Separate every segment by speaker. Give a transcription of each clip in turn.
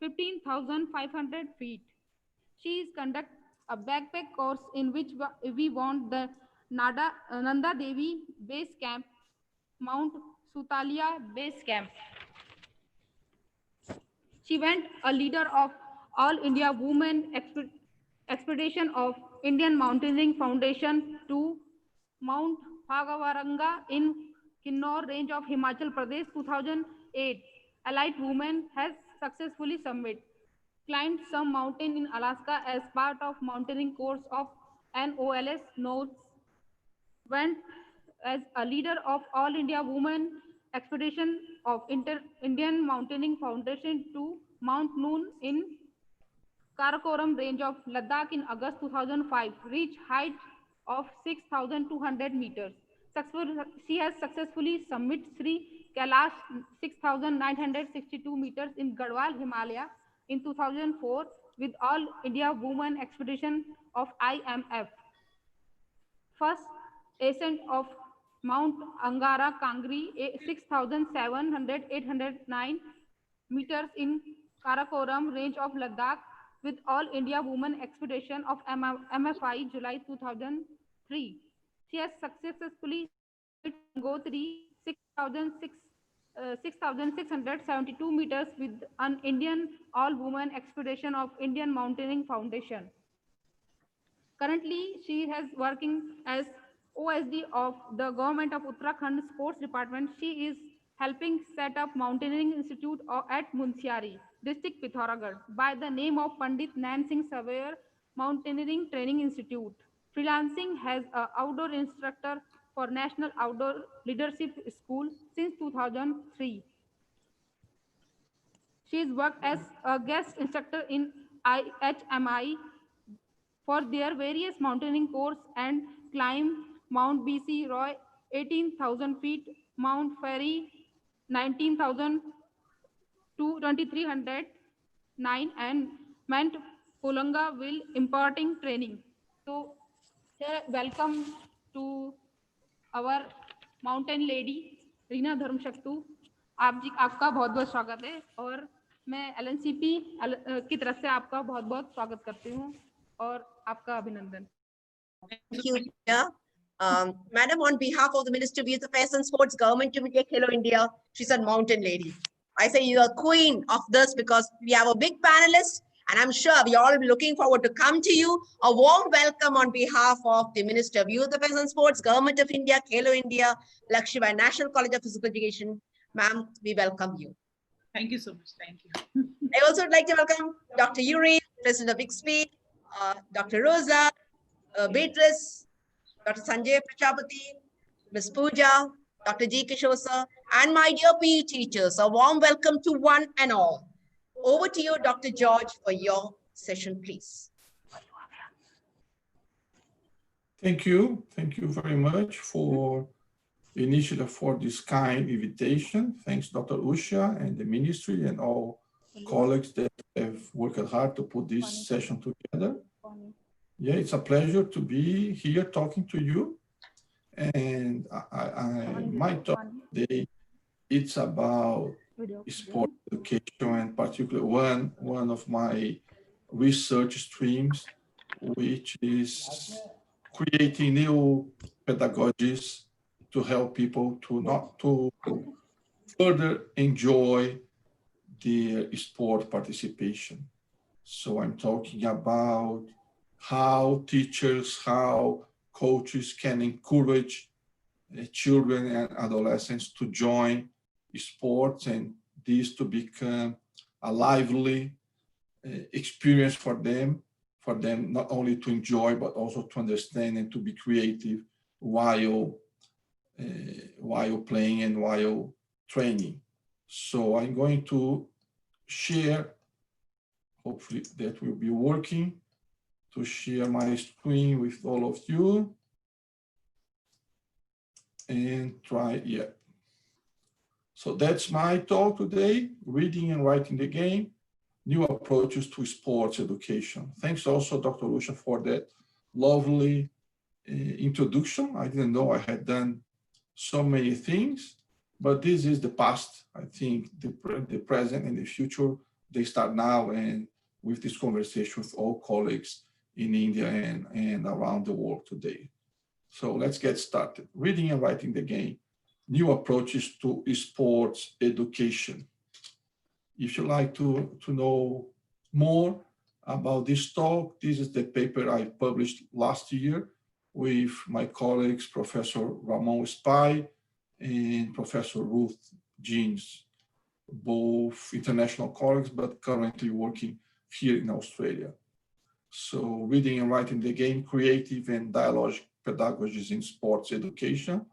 Speaker 1: 15,500 feet. She is conduct a backpack course in which we want the Nanda Devi Base Camp, Mount Sutalia Base Camp. She went a leader of All India Women Expedition of Indian Mountaineering Foundation to Mount Bhagavaranga in Kinnaur range of Himachal Pradesh 2008. Allied woman has successfully climbed some mountain in Alaska as part of mountaineering course of NOLS notes, went as a leader of All India Women Expedition of Indian Mountaineering Foundation to Mount Noon in Karakoram range of Ladakh in August 2005, reached height of 6,200 meters. She has successfully summited Sri Kailash 6,962 meters in Garhwal, Himalaya in 2004 with All India Women Expedition of IMF. First ascent of Mount Angara Kangri 6,709 meters in Karakoram range of Ladakh with All India Women Expedition of MFI July 2003. She has successfully Gangotri 6,672 meters with an Indian All Women Expedition of Indian Mountaineering Foundation. Currently, she is working as OSD of the Government of Uttarakhand Sports Department. She is helping set up Mountaineering Institute at Munsiari, District Pithoragarh, by the name of Pandit Nain Singh Surveyor Mountaineering Training Institute. Freelancing has an outdoor instructor for National Outdoor Leadership School since 2003. She has worked as a guest instructor in IHMI for their various mountaineering course and climb Mount BC Roy 18,000 feet, Mount Ferry 19,000 to 2,309 and Mount Polanga will imparting training. So, sir, welcome to our mountain lady Reena Dharmshaktu. आपका बहुत-बहुत स्वागत है और मैं LNCP की तरफ से आपका बहुत-बहुत स्वागत करती हूँ और आपका अभिनंदन.
Speaker 2: Thank you, Priya. Madam, on behalf of the Ministry of Youth Affairs and Sports, Government of India, Hello India, she's a mountain lady. I say you're a queen of this because we have a big panelist and I'm sure we all be looking forward to come to you. A warm welcome on behalf of the Ministry of Youth Affairs and Sports, Government of India, Hello India, Lakshmi National College of Physical Education. Ma'am, we welcome you.
Speaker 3: Thank you so much. Thank you.
Speaker 2: I also would like to welcome Dr. Yuri, President of ICSP, Dr. Rosa, Beatrice, Dr. Sanjay Prajapati, Ms. Pooja, Dr. G. Kishore sir, and my dear PE teachers. A warm welcome to one and all. Over to you, Dr. George, for your session, please.
Speaker 4: Thank you. Thank you very much for the initiative for this kind invitation. Thanks, Dr. Usha and the ministry and all colleagues that have worked hard to put this session together. Yeah, it's a pleasure to be here talking to you. And my talk today, it's about sport education and particularly one of my research streams, which is creating new pedagogies to help people to further enjoy their sport participation. So I'm talking about how teachers, how coaches can encourage children and adolescents to join sports and this to become a lively experience for them not only to enjoy, but also to understand and to be creative while playing and while training. So I'm going to share, hopefully that will be working, to share my screen with all of you and try, yeah. So that's my talk today, reading and writing the game, new approaches to sports education. Thanks also, Dr. Usha, for that lovely introduction. I didn't know I had done so many things, but this is the past. I think the present and the future they start now, and with this conversation with all colleagues in India and around the world today. So let's get started. Reading and writing the game, new approaches to sports education. If you like to know more about this talk, this is the paper I published last year with my colleagues, Professor Ramon Spy and Professor Ruth Jeans, both international colleagues, but currently working here in Australia. So reading and writing the game, creative and dialogic pedagogies in sports education.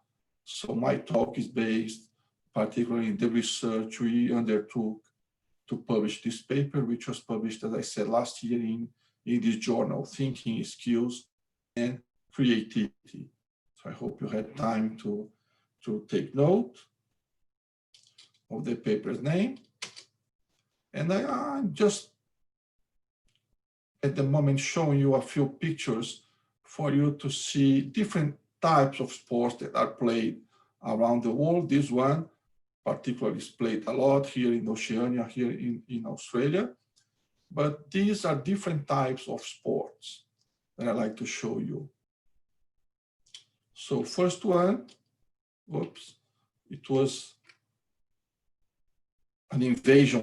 Speaker 4: So my talk is based particularly in the research we undertook to publish this paper, which was published, as I said, last year in this journal, Thinking Skills and Creativity. So I hope you had time to take note of the paper's name. And I'm just at the moment showing you a few pictures for you to see different types of sports that are played around the world. This one particularly is played a lot here in Oceania, here in Australia. But these are different types of sports that I like to show you. So first one, oops, it was an invasion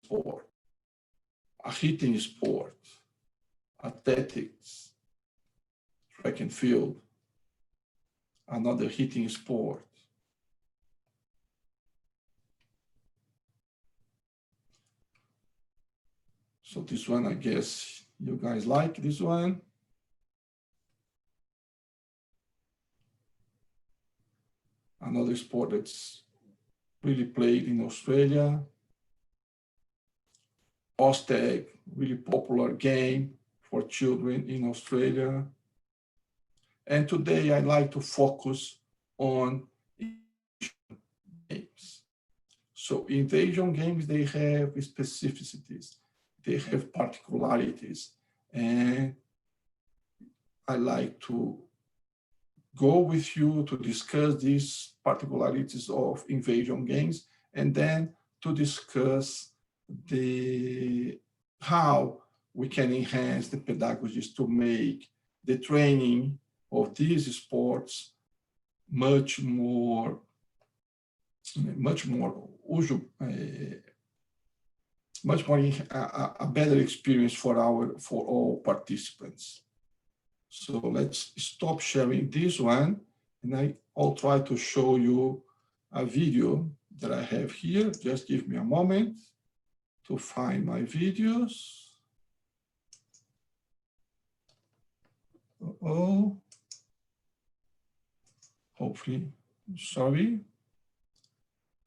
Speaker 4: sport, a hitting sport, athletics, track and field, another hitting sport. So this one, I guess you guys like this one. Another sport that's really played in Australia. Ostag, really popular game for children in Australia. And today I'd like to focus on games. So invasion games, they have specificities, they have particularities, and I like to go with you to discuss these particularities of invasion games, and then to discuss how we can enhance the pedagogies to make the training of these sports much more a better experience for all participants. So let's stop sharing this one, and I'll try to show you a video that I have here. Just give me a moment to find my videos. Hopefully, sorry.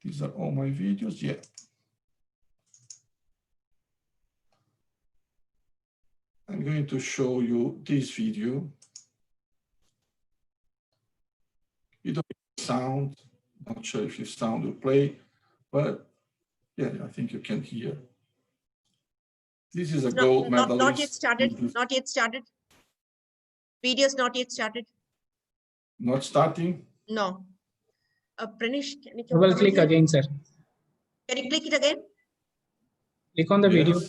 Speaker 4: These are all my videos, yeah. I'm going to show you this video. You don't hear sound, not sure if the sound will play, but yeah, I think you can hear. This is a gold medalist.
Speaker 2: Not yet started, not yet started. Video's not yet started.
Speaker 4: Not starting?
Speaker 2: No. Pranish, can you
Speaker 5: Double click again, sir.
Speaker 2: Can you click it again?
Speaker 5: Click on the video.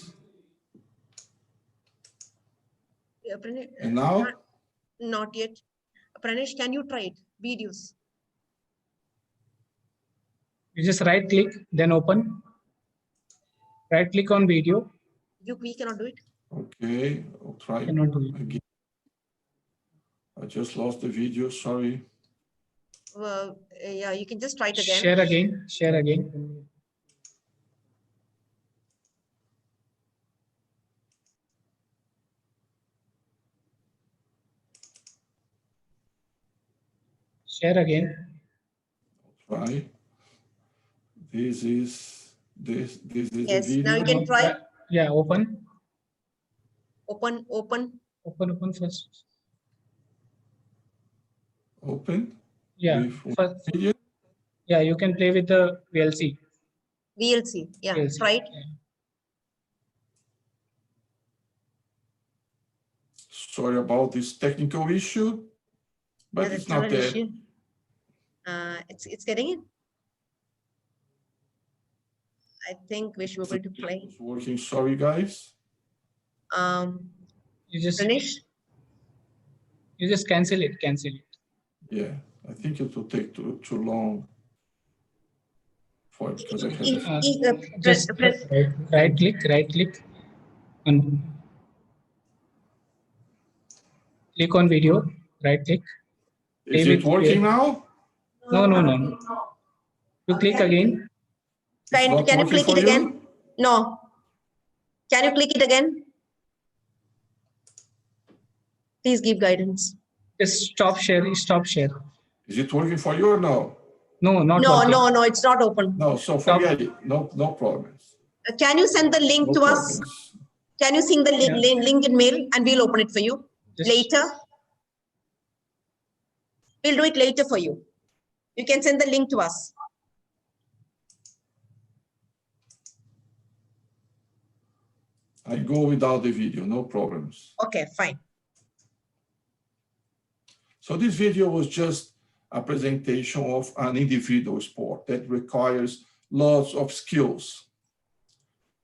Speaker 2: Yeah, Pranish,
Speaker 4: And now?
Speaker 2: Not yet. Pranish, can you try it? Videos.
Speaker 5: You just right click, then open. Right click on video.
Speaker 2: We cannot do it.
Speaker 4: Okay, I'll try
Speaker 5: Cannot do it.
Speaker 4: again. I just lost the video, sorry.
Speaker 2: Well, yeah, you can just try it again.
Speaker 5: Share again. Share again. Share again.
Speaker 4: Try. This is
Speaker 2: Yes,
Speaker 4: the video.
Speaker 2: now you can try.
Speaker 5: Yeah, open.
Speaker 2: Open.
Speaker 5: Open first.
Speaker 4: Open.
Speaker 5: Yeah. First,
Speaker 4: Video.
Speaker 5: yeah, you can play with the VLC.
Speaker 2: VLC. Yeah,
Speaker 5: VLC.
Speaker 2: right.
Speaker 5: Yeah.
Speaker 4: Sorry about this technical issue, but
Speaker 2: Yeah,
Speaker 4: it's
Speaker 2: that's not
Speaker 4: not
Speaker 2: an
Speaker 4: that.
Speaker 2: issue. It's getting in. I think we should be able to play.
Speaker 4: It's working. Sorry, guys.
Speaker 5: You just
Speaker 2: Finish.
Speaker 5: cancel it. Cancel it.
Speaker 4: Yeah, I think it will take too long for because I
Speaker 2: If,
Speaker 4: have.
Speaker 5: Just
Speaker 2: press.
Speaker 5: right click on click on video. Right click.
Speaker 4: Is
Speaker 5: Play
Speaker 4: it
Speaker 5: with
Speaker 4: working
Speaker 5: video.
Speaker 4: now?
Speaker 5: No. You click again.
Speaker 4: It's not
Speaker 2: Can you
Speaker 4: working
Speaker 2: click
Speaker 4: for
Speaker 2: it
Speaker 4: you?
Speaker 2: again? No. Can you click it again? Please give guidance.
Speaker 5: Just stop share. Stop share.
Speaker 4: Is it working for you or no?
Speaker 5: No, not
Speaker 2: No,
Speaker 5: working.
Speaker 2: no, it's not open.
Speaker 4: No, so forget it. No problems.
Speaker 2: Can you send the link
Speaker 4: No
Speaker 2: to us?
Speaker 4: problems.
Speaker 2: Can you send the
Speaker 5: Yeah.
Speaker 2: link in mail and we'll open it for you
Speaker 5: Just-
Speaker 2: later? We'll do it later for you. You can send the link to us.
Speaker 4: I go without the video, no problems.
Speaker 2: Okay, fine.
Speaker 4: So this video was just a presentation of an individual sport that requires lots of skills.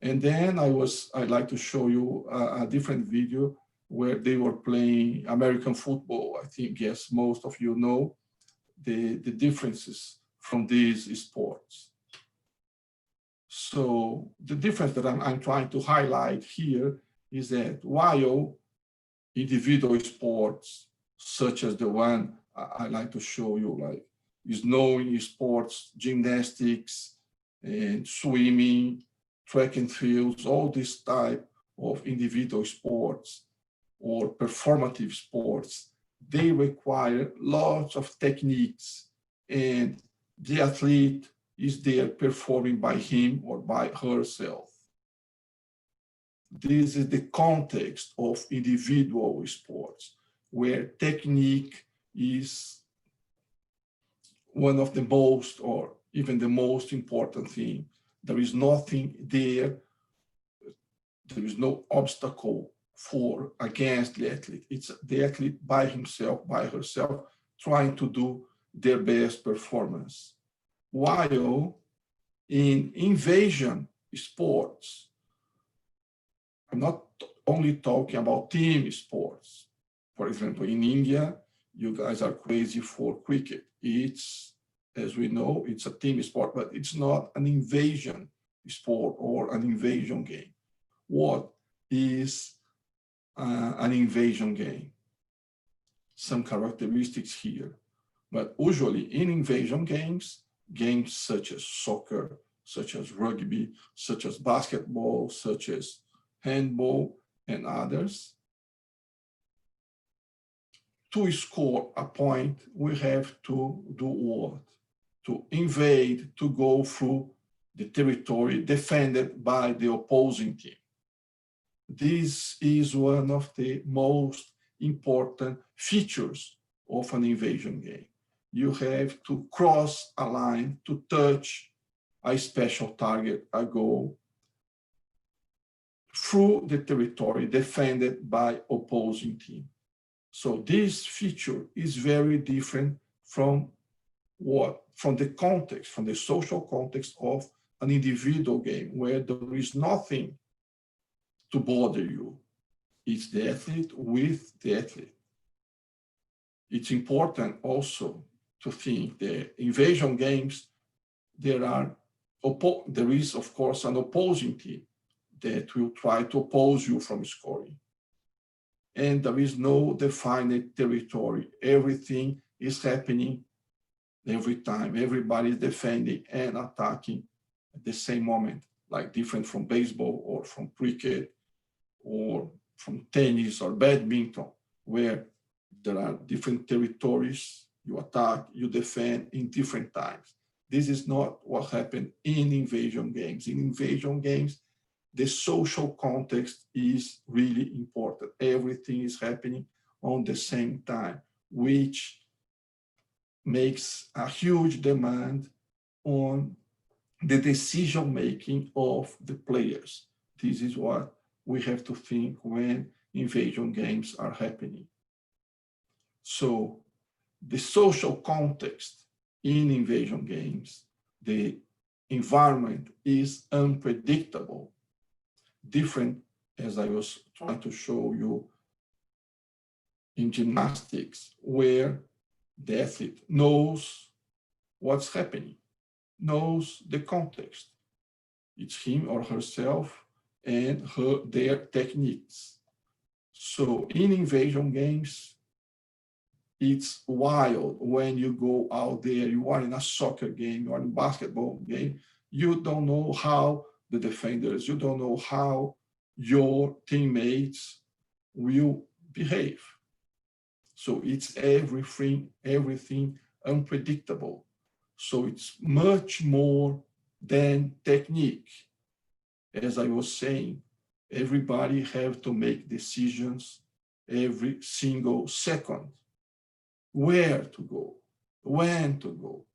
Speaker 4: And then I'd like to show you a different video where they were playing American football. I think, yes, most of you know the differences from these sports. So the difference that I'm trying to highlight here is that while individual sports, such as the one I like to show you, like is known in sports, gymnastics and swimming, track and fields, all this type of individual sports or performative sports, they require lots of techniques, and the athlete is there performing by him or by herself. This is the context of individual sports, where technique is one of the most, or even the most important thing. There is nothing there. There is no obstacle against the athlete. It's the athlete by himself, by herself, trying to do their best performance. While in invasion sports, I'm not only talking about team sports. For example, in India, you guys are crazy for cricket. It's, as we know, it's a team sport, but it's not an invasion sport or an invasion game. What is an invasion game? Some characteristics here. But usually in invasion games, games such as soccer, such as rugby, such as basketball, such as handball, and others, to score a point, we have to do what? To invade, to go through the territory defended by the opposing team. This is one of the most important features of an invasion game. You have to cross a line to touch a special target, a goal, through the territory defended by opposing team. So this feature is very different from the context, from the social context of an individual game where there is nothing to bother you. It's the athlete with the athlete. It's important also to think the invasion games, there is, of course, an opposing team that will try to oppose you from scoring. And there is no defined territory. Everything is happening every time. Everybody is defending and attacking at the same moment, like different from baseball or from cricket or from tennis or badminton, where there are different territories. You attack, you defend in different times. This is not what happened in invasion games. In invasion games, the social context is really important. Everything is happening on the same time, which makes a huge demand on the decision-making of the players. This is what we have to think when invasion games are happening. So the social context in invasion games, the environment is unpredictable, different, as I was trying to show you in gymnastics, where the athlete knows what's happening, knows the context. It's him or herself and their techniques. So in invasion games, it's wild when you go out there, you are in a soccer game, you are in a basketball game, you don't know how the defenders, you don't know how your teammates will behave. So it's everything unpredictable. So it's much more than technique. As I was saying, everybody have to make decisions every single second. Where to go, when to go,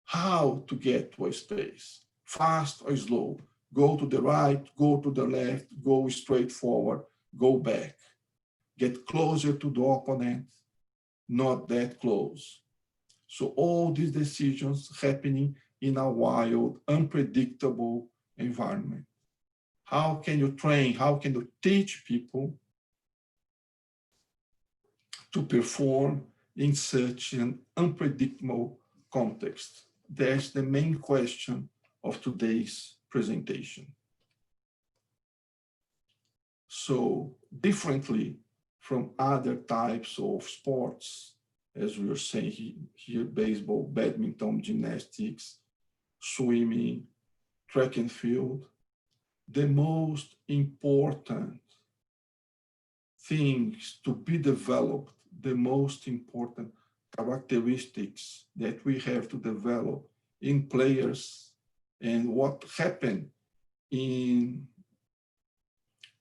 Speaker 4: how to get to a space, fast or slow, go to the right, go to the left, go straight forward, go back, get closer to the opponent, not that close. So all these decisions happening in a wild, unpredictable environment. How can you train, how can you teach people to perform in such an unpredictable context? That's the main question of today's presentation. So differently from other types of sports, as we are saying here, baseball, badminton, gymnastics, swimming, track and field, the most important things to be developed, the most important characteristics that we have to develop in players, and what happened in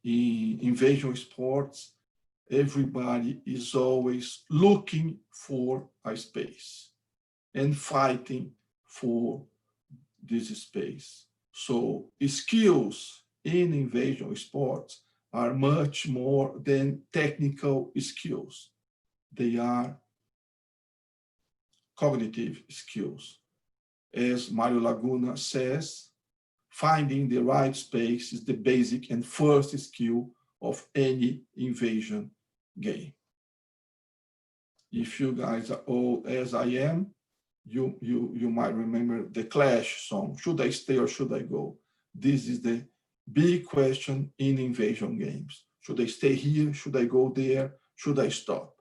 Speaker 4: invasion sports, everybody is always looking for a space and fighting for this space. So skills in invasion sports are much more than technical skills. They are cognitive skills. As Mario Laguna says, finding the right space is the basic and first skill of any invasion game. If you guys are old as I am, you might remember the Clash song, should I stay or should I go? This is the big question in invasion games. Should I stay here? Should I go there? Should I stop?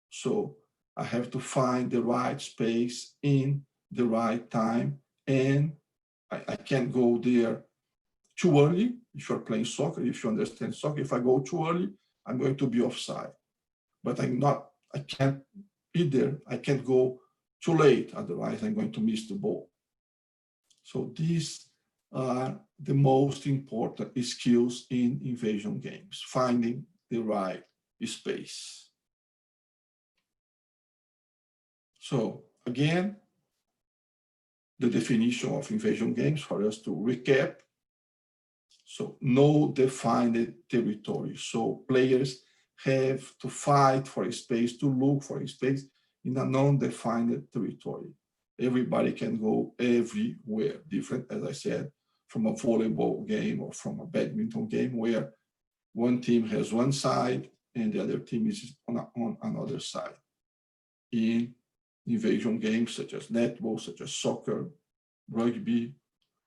Speaker 4: So I have to find the right space in the right time, and I can't go there too early. If you're playing soccer, if you understand soccer, if I go too early, I'm going to be offside. But I can't go too late, otherwise I'm going to miss the ball. So these are the most important skills in invasion games, finding the right space. So again, the definition of invasion games for us to recap. So no defined territory. So players have to fight for a space, to look for a space in a non-defined territory. Everybody can go everywhere, different, as I said, from a volleyball game or from a badminton game where one team has one side and the other team is on another side. In invasion games such as netball, such as soccer, rugby,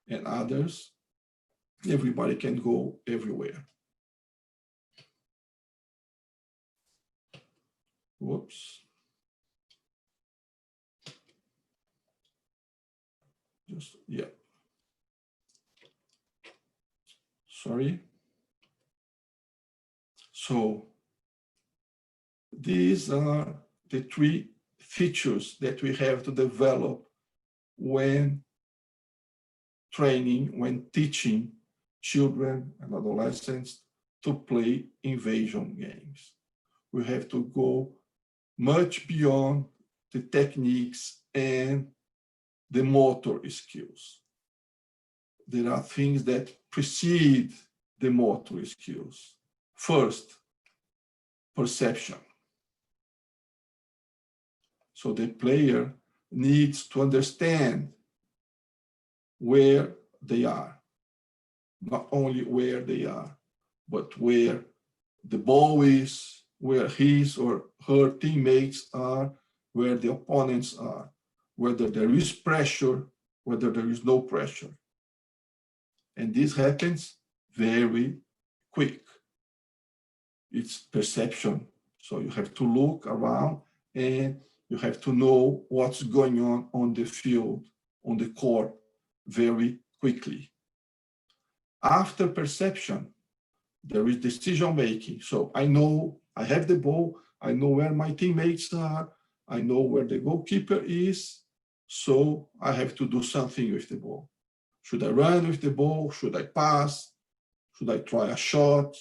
Speaker 4: and others, everybody can go everywhere. Whoops. Yeah. Sorry. So these are the three features that we have to develop when training, when teaching children and adolescents to play invasion games. We have to go much beyond the techniques and the motor skills. There are things that precede the motor skills. First, perception. So the player needs to understand where they are. Not only where they are, but where the ball is, where his or her teammates are, where the opponents are, whether there is pressure, whether there is no pressure. And this happens very quick. It's perception. So you have to look around and you have to know what's going on the field, on the court, very quickly. After perception, there is decision making. So I know I have the ball, I know where my teammates are, I know where the goalkeeper is, so I have to do something with the ball. Should I run with the ball? Should I pass? Should I try a shot?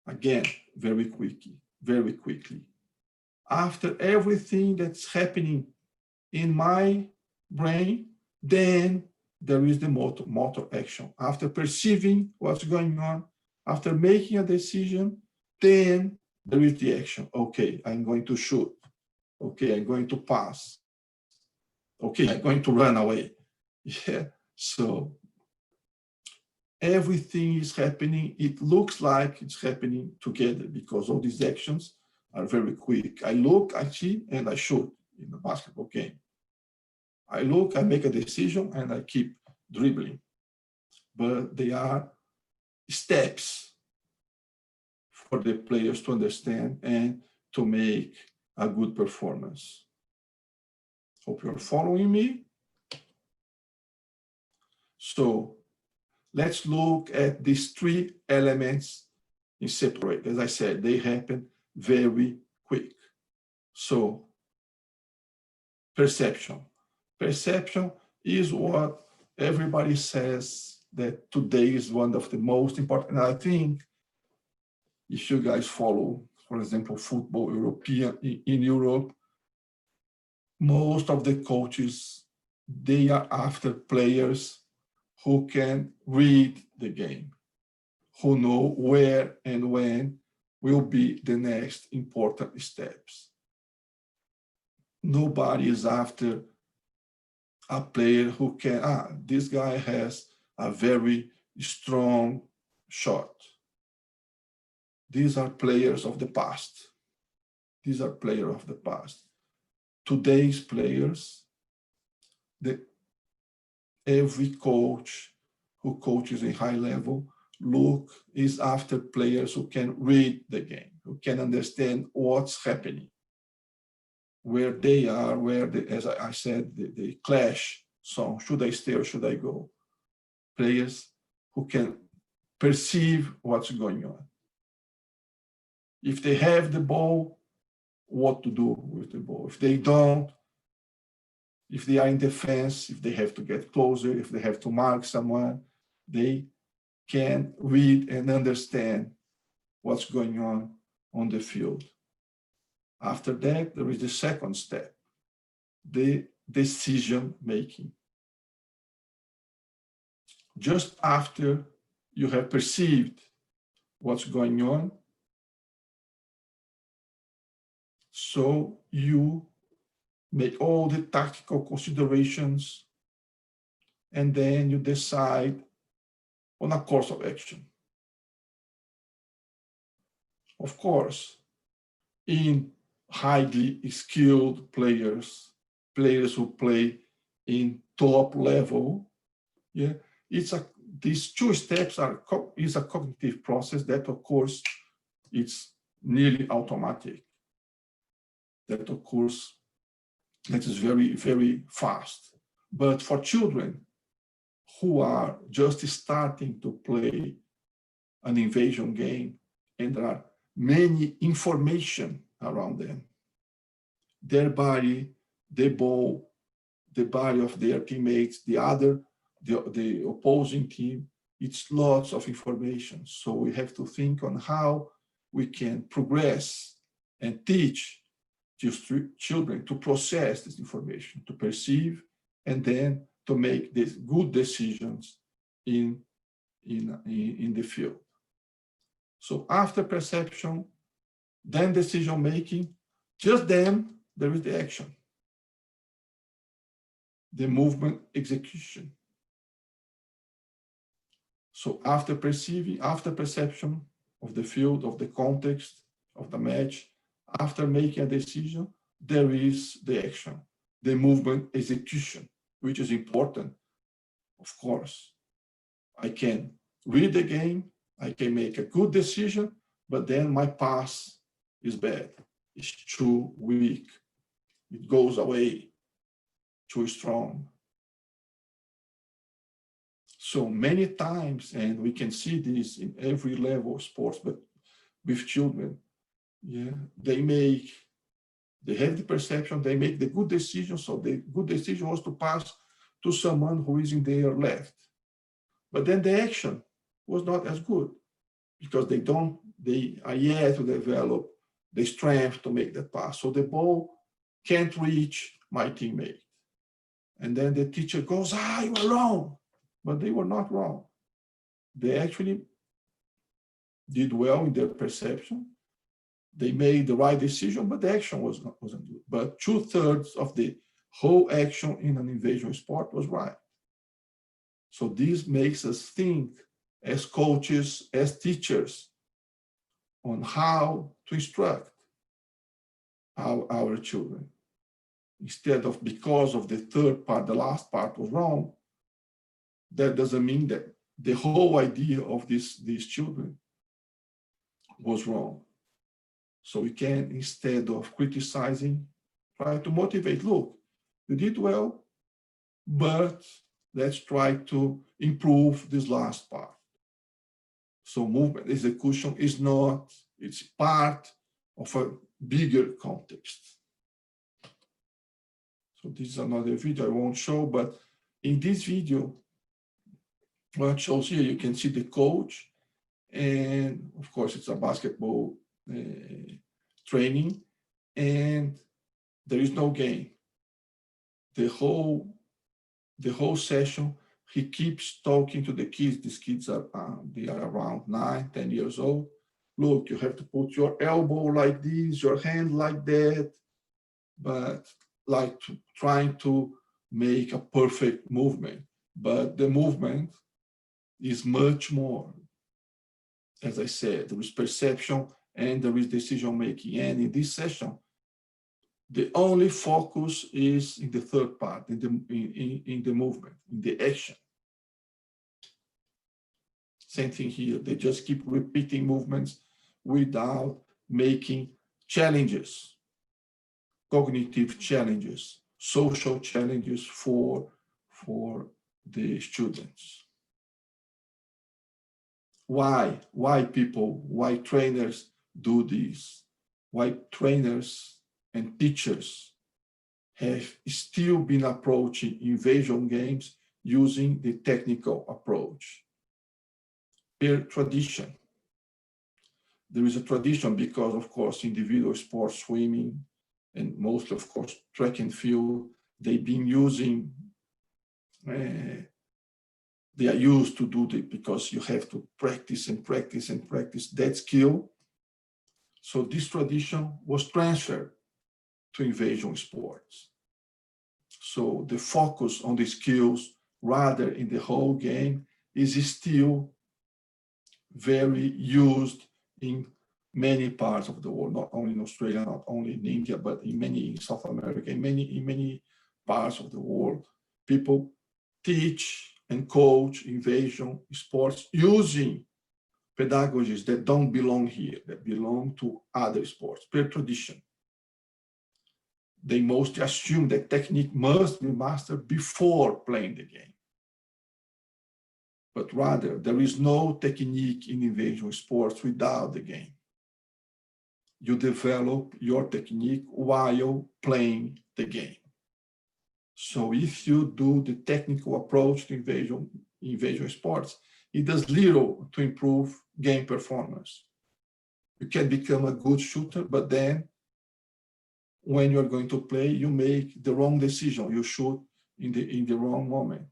Speaker 4: Again, very quickly, very quickly. After everything that's happening in my brain, then there is the motor action. After perceiving what's going on, after making a decision, then there is the action. Okay, I'm going to shoot. Okay, I'm going to pass. Okay, I'm going to run away. Yeah, so everything is happening. It looks like it's happening together because all these actions are very quick. I look, I see, and I shoot in a basketball game. I look, I make a decision, and I keep dribbling. But they are steps for the players to understand and to make a good performance. Hope you're following me. So let's look at these three elements in separate. As I said, they happen very quick. So perception. Perception is what everybody says that today is one of the most important. And I think if you guys follow, for example, football in Europe, most of the coaches, they are after players who can read the game, who know where and when will be the next important steps. Nobody is after a player who can, this guy has a very strong shot. These are players of the past. These are players of the past. Today's players, every coach who coaches a high level is after players who can read the game, who can understand what's happening, where they are, as I said, the clash song, should I stay or should I go? Players who can perceive what's going on. If they have the ball, what to do with the ball. If they don't, if they are in defense, if they have to get closer, if they have to mark someone, they can read and understand what's going on the field. After that, there is the second step, the decision making. Just after you have perceived what's going on, so you make all the tactical considerations, and then you decide on a course of action. Of course, in highly skilled players who play in top level, yeah, these two steps is a cognitive process that, of course, it's nearly automatic. That, of course, that is very, very fast. But for children who are just starting to play an invasion game, and there are many information around them, their body, the ball, the body of their teammates, the opposing team, it's lots of information. So we have to think on how we can progress and teach children to process this information, to perceive, and then to make these good decisions in the field. So after perception, then decision making, just then there is the action. the movement execution. So after perception of the field, of the context, of the match, after making a decision, there is the action, the movement execution, which is important, of course. I can read the game, I can make a good decision, but then my pass is bad, it's too weak, it goes away, too strong. So many times, and we can see this in every level of sports, but with children, yeah, they have the perception, they make the good decision. So the good decision was to pass to someone who is in their left. But then the action was not as good because they are yet to develop the strength to make that pass. So the ball can't reach my teammate. And then the teacher goes, you were wrong. But they were not wrong. They actually did well in their perception. They made the right decision, but the action wasn't good. But 2/3 of the whole action in an invasion sport was right. So this makes us think as coaches, as teachers, on how to instruct our children. Instead of because of the third part, the last part was wrong, that doesn't mean that the whole idea of these children was wrong. So we can, instead of criticizing, try to motivate. Look, you did well, but let's try to improve this last part. So movement execution is not, it's part of a bigger context. So this is another video I won't show, but in this video, what shows here, you can see the coach, and of course it's a basketball training, and there is no game. The whole session, he keeps talking to the kids. These kids they are around 9, 10 years old. Look, you have to put your elbow like this, your hand like that, but like trying to make a perfect movement. But the movement is much more. As I said, there is perception and there is decision making. And in this session, the only focus is in the third part, in the movement, in the action. Same thing here. They just keep repeating movements without making challenges, cognitive challenges, social challenges for the students. Why trainers do this? Why trainers and teachers have still been approaching invasion games using the technical approach? Per tradition. There is a tradition because, of course, individual sports, swimming, and most, of course, track and field, they've been using, they are used to do it because you have to practice and practice and practice that skill. So this tradition was transferred to invasion sports. So the focus on the skills rather in the whole game is still very used in many parts of the world, not only in Australia, not only in India, but in South America, in many parts of the world. People teach and coach invasion sports using pedagogies that don't belong here, that belong to other sports, per tradition. They mostly assume that technique must be mastered before playing the game. But rather, there is no technique in invasion sports without the game. You develop your technique while playing the game. So if you do the technical approach to invasion sports, it does little to improve game performance. You can become a good shooter, but then when you're going to play, you make the wrong decision. You shoot in the wrong moment.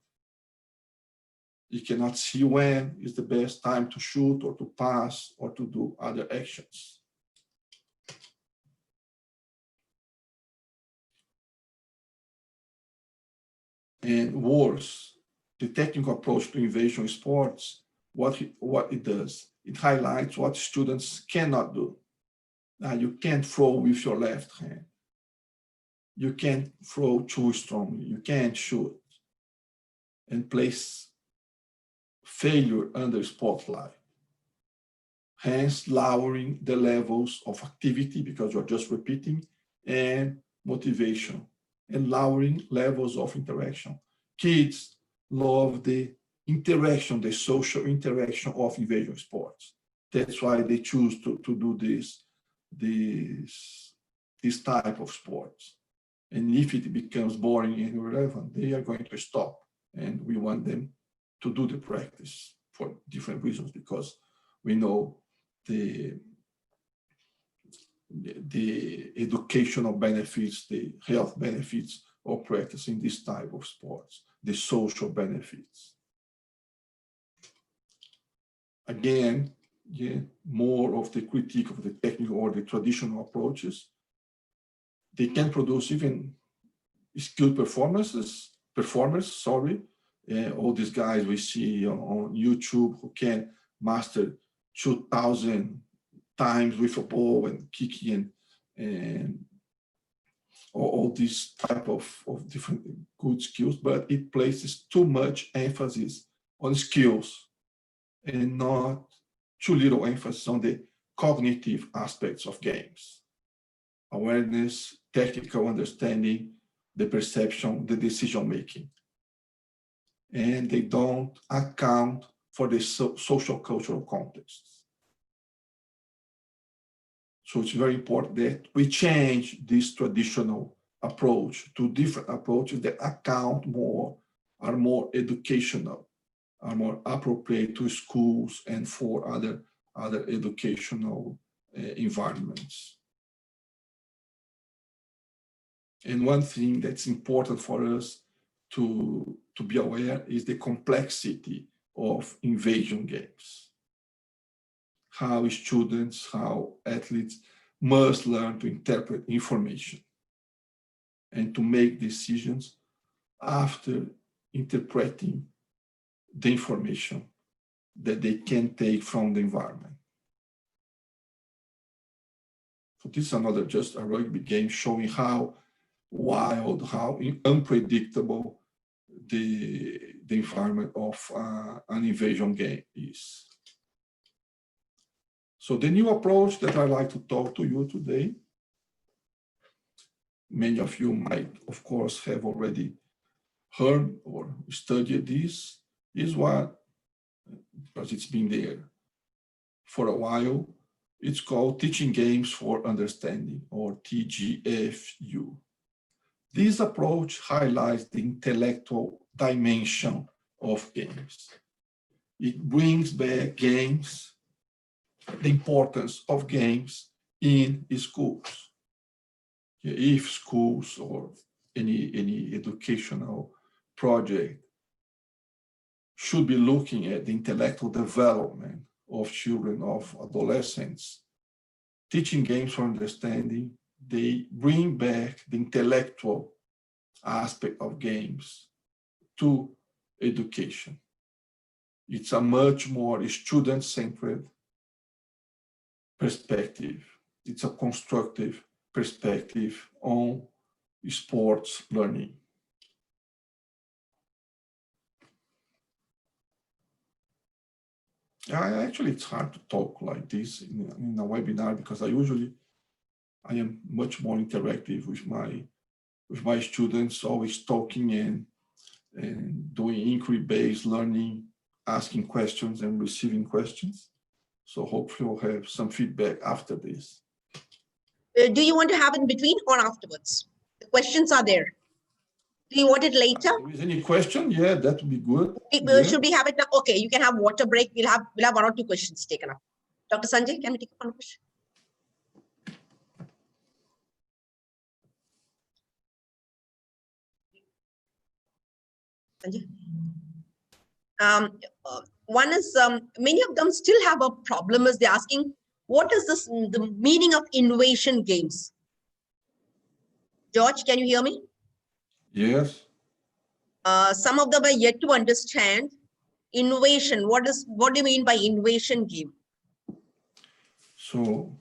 Speaker 4: You cannot see when is the best time to shoot or to pass or to do other actions. And worse, the technical approach to invasion sports, what it does, it highlights what students cannot do. Now, you can't throw with your left hand. You can't throw too strongly. You can't shoot, and place failure under spotlight. Hence, lowering the levels of activity because you're just repeating, and motivation, and lowering levels of interaction. Kids love the interaction, the social interaction of invasion sports. That's why they choose to do this type of sports. And if it becomes boring and irrelevant, they are going to stop. And we want them to do the practice for different reasons, because we know the educational benefits, the health benefits of practicing this type of sports, the social benefits. Again, more of the critique of the technical or the traditional approaches. They can produce even skilled performers, all these guys we see on YouTube who can master 2,000 times with a ball and kicking and all these type of different good skills, but it places too much emphasis on skills and not too little emphasis on the cognitive aspects of games. Awareness, technical understanding, the perception, the decision-making. And they don't account for the social cultural contexts. So it's very important that we change this traditional approach to different approaches that account more, are more educational, are more appropriate to schools and for other educational environments. And one thing that's important for us to be aware is the complexity of invasion games. How students, how athletes must learn to interpret information and to make decisions after interpreting the information that they can take from the environment. So this is another just a rugby game showing how wild, how unpredictable the environment of an invasion game is. So the new approach that I'd like to talk to you today, many of you might, of course, have already heard or studied this, is what, because it's been there for a while, it's called Teaching Games for Understanding, or TGFU. This approach highlights the intellectual dimension of games. It brings back games, the importance of games in schools. If schools or any educational project should be looking at the intellectual development of children, of adolescents, teaching games for understanding, they bring back the intellectual aspect of games to education. It's a much more student-centered perspective. It's a constructive perspective on sports learning. Actually, it's hard to talk like this in a webinar because I am much more interactive with my students, always talking and doing inquiry-based learning, asking questions and receiving questions. So hopefully we'll have some feedback after this.
Speaker 2: Do you want to have it in between or afterwards? The questions are there. Do you want it later?
Speaker 4: If there is any question, yeah, that would be good.
Speaker 2: Should we have it now? Okay, you can have water break. We'll have 1 or 2 questions taken up. Dr. Sanjay, can we take one question? Sanjay? One is, many of them still have a problem as they're asking, what is this, the meaning of invasion games? George, can you hear me?
Speaker 4: Yes.
Speaker 2: Some of them are yet to understand. Innovation, what do you mean by innovation game?
Speaker 4: So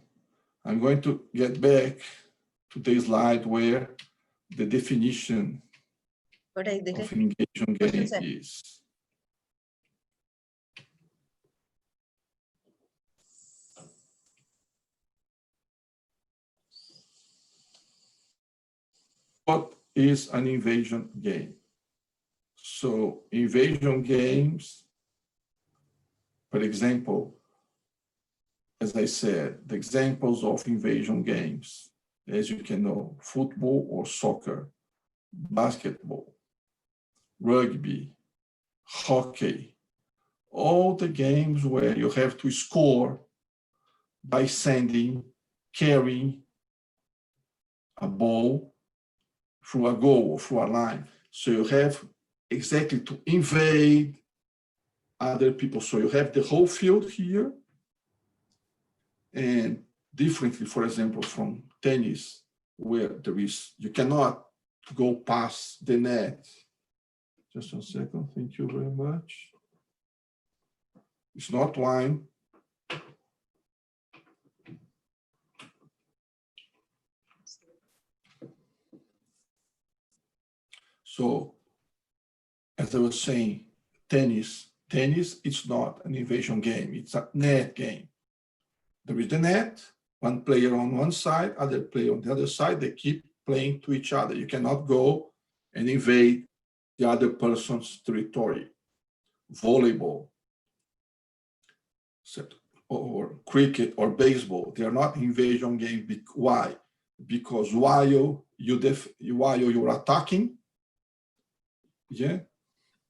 Speaker 4: I'm going to get back to the slide where the definition
Speaker 2: What I did.
Speaker 4: of engagement game is. What is an invasion game? So invasion games, for example, as I said, the examples of invasion games, as you can know, football or soccer, basketball, rugby, hockey, all the games where you have to score by carrying a ball through a goal or through a line. So you have exactly to invade other people. So you have the whole field here, and differently, for example, from tennis, where you cannot go past the net. Just a second, thank you very much. It's not wine. So, as I was saying, tennis, it's not an invasion game, it's a net game. There is the net, one player on one side, other player on the other side, they keep playing to each other. You cannot go and invade the other person's territory. Volleyball, or cricket or baseball, they are not invasion games. Why? Because while you're attacking,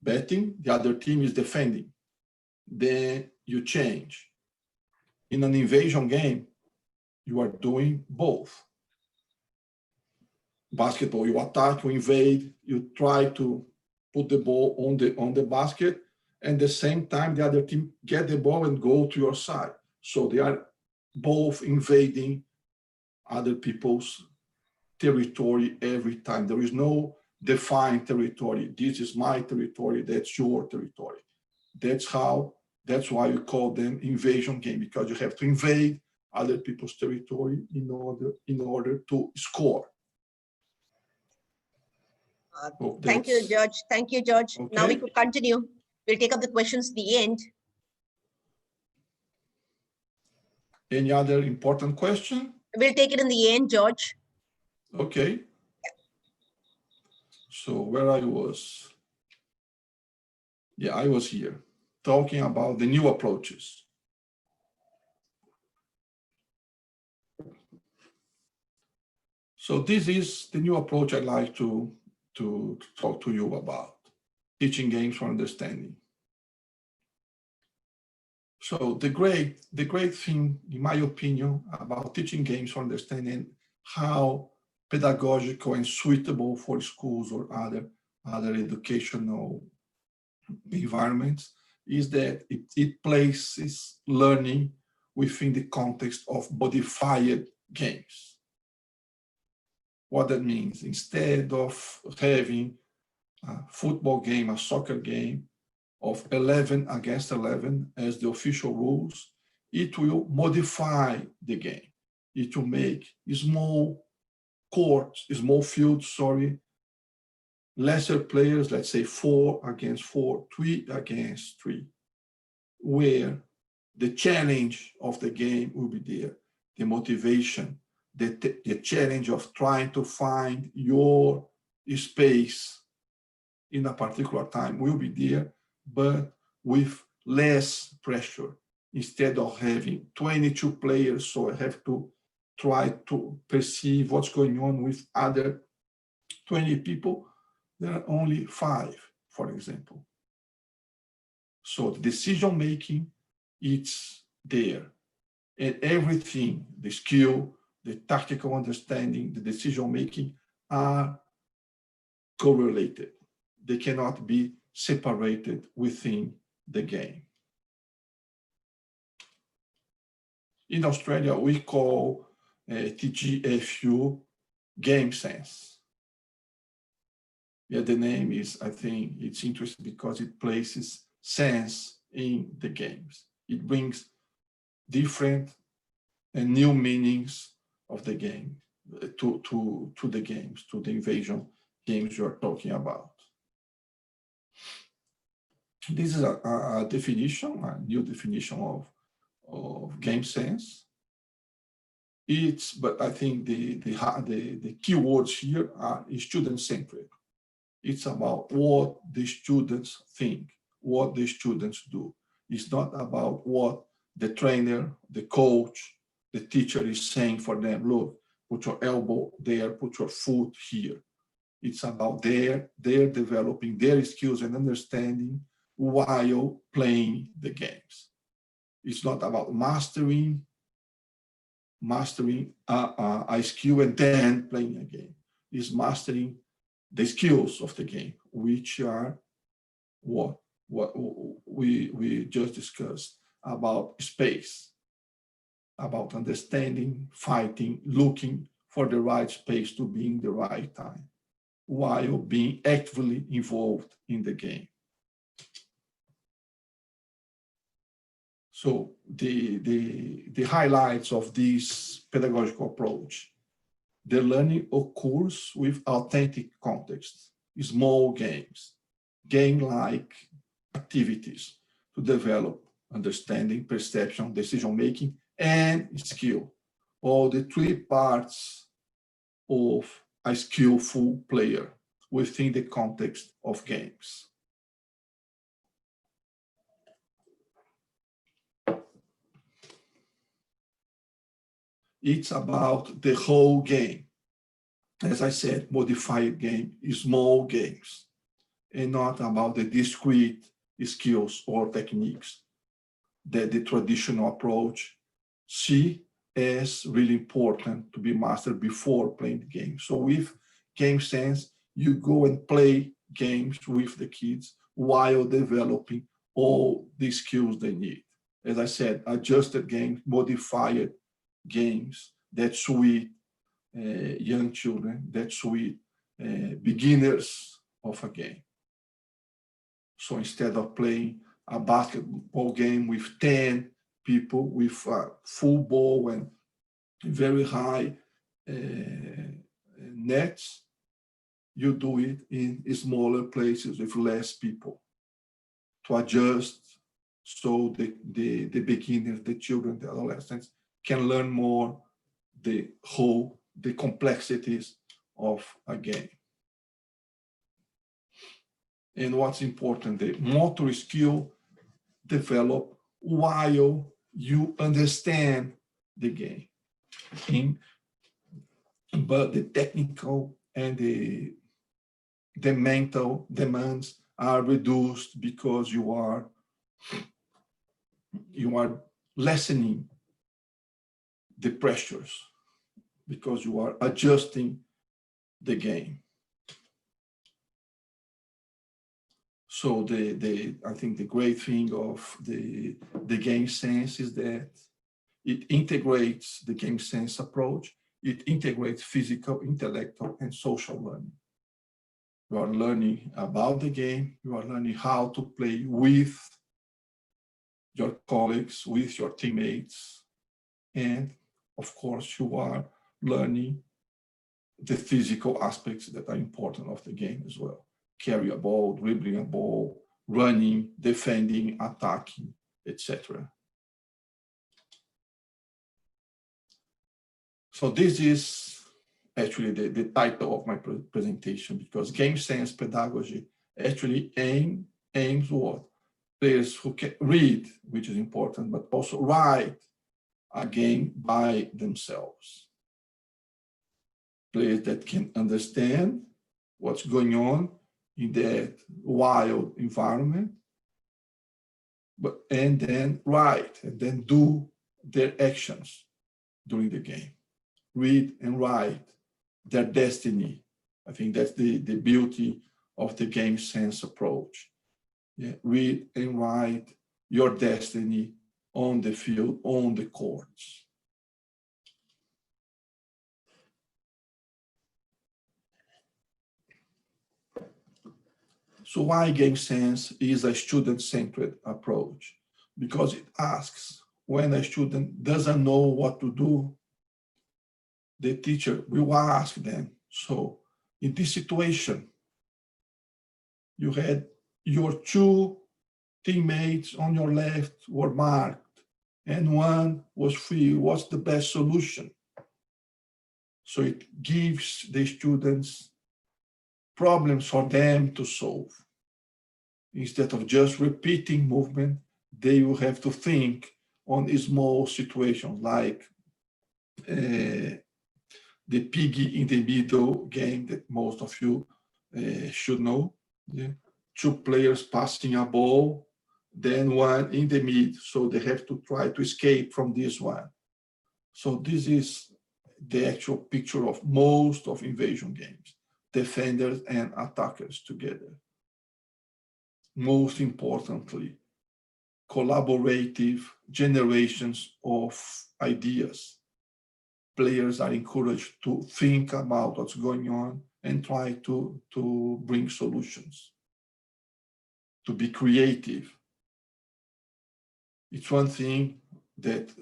Speaker 4: batting, the other team is defending. Then you change. In an invasion game, you are doing both. Basketball, you attack, you invade, you try to put the ball on the basket, and at the same time, the other team get the ball and go to your side. So they are both invading other people's territory every time. There is no defined territory. This is my territory, that's your territory. That's why you call them invasion game, because you have to invade other people's territory in order to score.
Speaker 2: Thank you, George. Thank you, George.
Speaker 4: Okay.
Speaker 2: Now we could continue. We'll take up the questions at the end.
Speaker 4: Any other important question?
Speaker 2: We'll take it in the end, George.
Speaker 4: Okay. So where I was, I was here talking about the new approaches. So this is the new approach I'd like to talk to you about, teaching games for understanding. So the great thing, in my opinion, about teaching games for understanding, how pedagogical and suitable for schools or other educational environments, is that it places learning within the context of modified games. What that means, instead of having a football game, a soccer game of 11 against 11 as the official rules, it will modify the game. It will make small fields, lesser players, let's say 4 against 4, 3 against 3, where the challenge of the game will be there, the motivation, the challenge of trying to find your space in a particular time will be there, but with less pressure. Instead of having 22 players, so I have to try to perceive what's going on with other 20 people, there are only 5, for example. So the decision making, it's there. And everything, the skill, the tactical understanding, the decision making are correlated. They cannot be separated within the game. In Australia, we call TGFU game sense. Yeah, the name is, I think it's interesting because it places sense in the games. It brings different and new meanings of the game to the games, to the invasion games you're talking about. This is a definition, a new definition of game sense. But I think the keywords here are student-centric. It's about what the students think, what the students do. It's not about what the trainer, the coach, the teacher is saying for them. Look, put your elbow there, put your foot here. It's about they're developing their skills and understanding while playing the games. It's not about mastering a skill and then playing a game. It's mastering the skills of the game, which are what we just discussed about space, about understanding, fighting, looking for the right space to be in the right time, while being actively involved in the game. So the highlights of this pedagogical approach: the learning occurs with authentic context, small games, game-like activities to develop understanding, perception, decision-making, and skill. All the three parts of a skillful player within the context of games. It's about the whole game. As I said, modified game, small games, and not about the discrete skills or techniques that the traditional approach see as really important to be mastered before playing the game. So with game sense, you go and play games with the kids while developing all the skills they need. As I said, adjusted games, modified games that suit young children, that suit beginners of a game. So instead of playing a basketball game with 10 people with full ball and very high nets, you do it in smaller places with less people to adjust so the beginners, the children, the adolescents can learn more the complexities of a game. And what's important, the motor skill develop while you understand the game. But the technical and the mental demands are reduced because you are lessening the pressures, because you are adjusting the game. So I think the great thing of the game sense is that it integrates the game sense approach. It integrates physical, intellectual, and social learning. You are learning about the game. You are learning how to play with your colleagues, with your teammates. And of course, you are learning the physical aspects that are important of the game as well. Carry a ball, dribbling a ball, running, defending, attacking, etc. So this is actually the title of my presentation, because game sense pedagogy actually aims what? Players who can read, which is important, but also write a game by themselves. Players that can understand what's going on in that wild environment, and then write, and then do their actions during the game. Read and write their destiny. I think that's the beauty of the game sense approach. Yeah, read and write your destiny on the field, on the courts. So why game sense is a student-centered approach? Because it asks, when a student doesn't know what to do, the teacher will ask them. So in this situation, you had your two teammates on your left were marked and one was free. What's the best solution? So it gives the students problems for them to solve. Instead of just repeating movement, they will have to think on small situations like the piggy in the middle game that most of you should know. Yeah. Two players passing a ball, then one in the mid, so they have to try to escape from this one. So this is the actual picture of most of invasion games, defenders and attackers together. Most importantly, collaborative generations of ideas. Players are encouraged to think about what's going on and try to bring solutions, to be creative. It's one thing that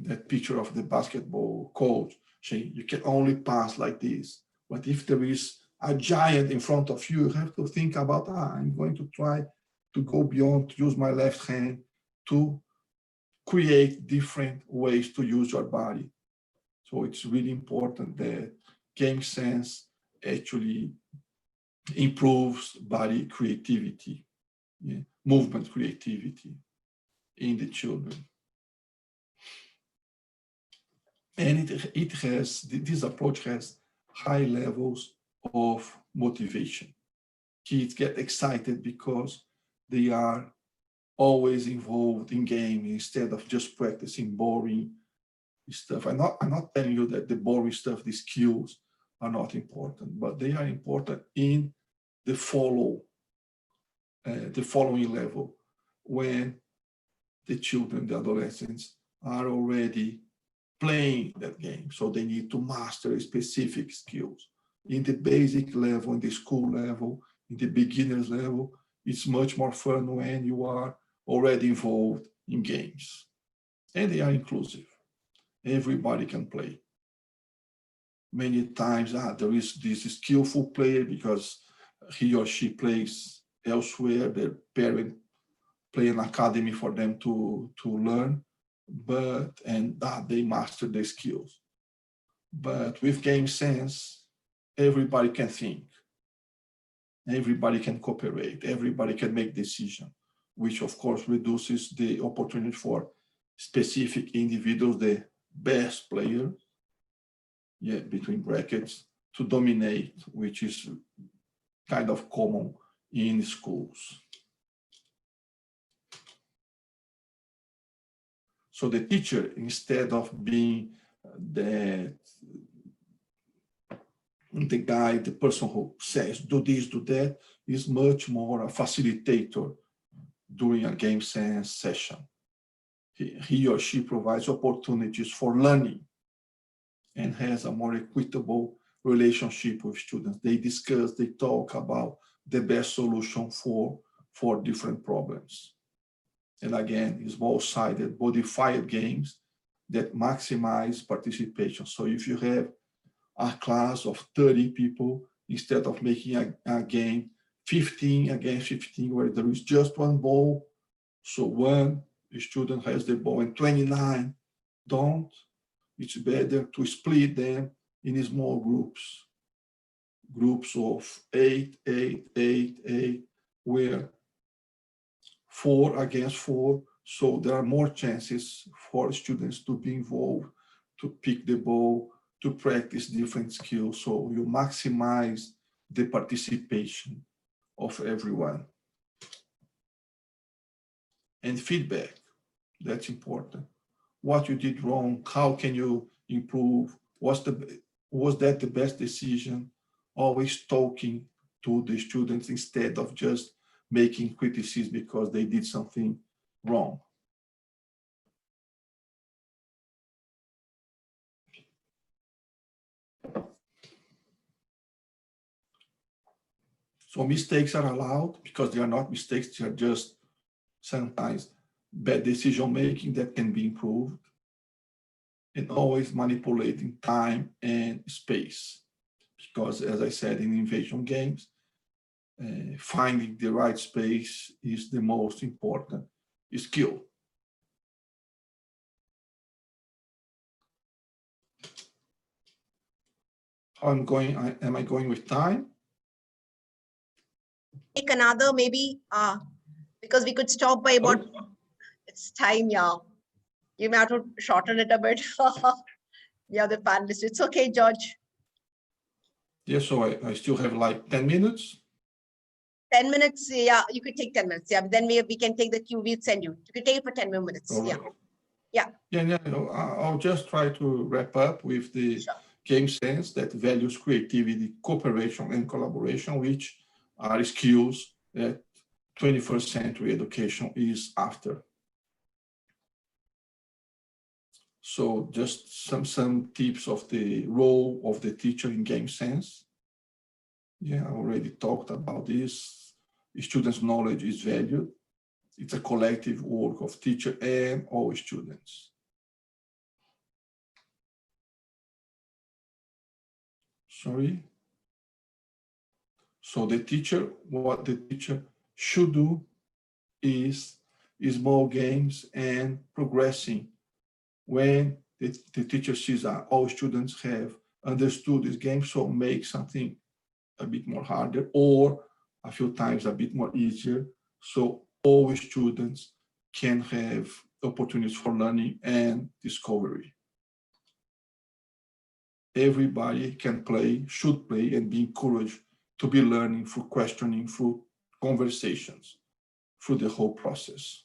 Speaker 4: that picture of the basketball coach saying you can only pass like this. But if there is a giant in front of you, you have to think about, I'm going to try to go beyond, to use my left hand to create different ways to use your body. So it's really important that game sense actually improves body creativity, yeah, movement creativity in the children. And it has, this approach has high levels of motivation. Kids get excited because they are always involved in game instead of just practicing boring stuff. I'm not telling you that the boring stuff, the skills are not important, but they are important in the following level, when the children, the adolescents are already playing that game. So they need to master specific skills. In the basic level, in the school level, in the beginner's level, it's much more fun when you are already involved in games. And they are inclusive. Everybody can play. Many times there is this skillful player because he or she plays elsewhere, their parent play an academy for them to learn, and they master the skills. But with game sense, everybody can think, everybody can cooperate, everybody can make decisions, which of course reduces the opportunity for specific individuals, the best players, yeah, between brackets, to dominate, which is kind of common in schools. So the teacher, instead of being the guy, the person who says, do this, do that, is much more a facilitator during a game sense session. He or she provides opportunities for learning and has a more equitable relationship with students. They discuss, they talk about the best solution for different problems. And again, small-sided, modified games that maximize participation. So if you have a class of 30 people, instead of making a game 15 against 15, where there is just one ball, so one student has the ball and 29 don't, it's better to split them in small groups of 8, 8, 8, 8, where 4 against 4, so there are more chances for students to be involved, to pick the ball, to practice different skills, so you maximize the participation of everyone. And feedback, that's important. What you did wrong, how can you improve? Was that the best decision? Always talking to the students instead of just making criticism because they did something wrong. So mistakes are allowed because they are not mistakes, they are just sometimes bad decision-making that can be improved. And always manipulating time and space. Because as I said in invasion games, finding the right space is the most important skill. How am I going with time?
Speaker 2: Take another maybe, because we could stop by about, it's time, yeah. You may have to shorten it a bit. Yeah, the panelists, it's okay, George.
Speaker 4: Yes, so I still have like 10 minutes.
Speaker 2: 10 minutes, yeah, you could take 10 minutes. Yeah, but then we can take the cue, we'll send you. You could take it for 10 more minutes.
Speaker 4: All
Speaker 2: Yeah.
Speaker 4: right.
Speaker 2: Yeah.
Speaker 4: Yeah, I'll just try to wrap up with the
Speaker 2: Sure.
Speaker 4: game sense that values creativity, cooperation, and collaboration, which are skills that 21st century education is after. So just some tips of the role of the teacher in game sense. Yeah, I already talked about this. Students' knowledge is valued. It's a collective work of teacher and all students. Sorry. So what the teacher should do is small games and progressing. When the teacher sees that all students have understood this game, so make something a bit more harder or a few times a bit more easier, so all students can have opportunities for learning and discovery. Everybody can play, should play, and be encouraged to be learning through questioning, through conversations, through the whole process.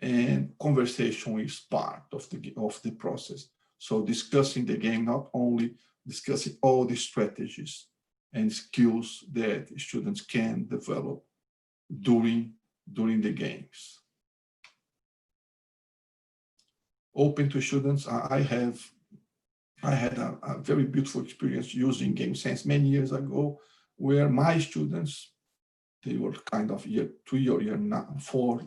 Speaker 4: And conversation is part of the process. So discussing the game, not only discussing all the strategies and skills that students can develop during the games. Open to students, I had a very beautiful experience using game sense many years ago, where my students, they were kind of year 3 or year 4,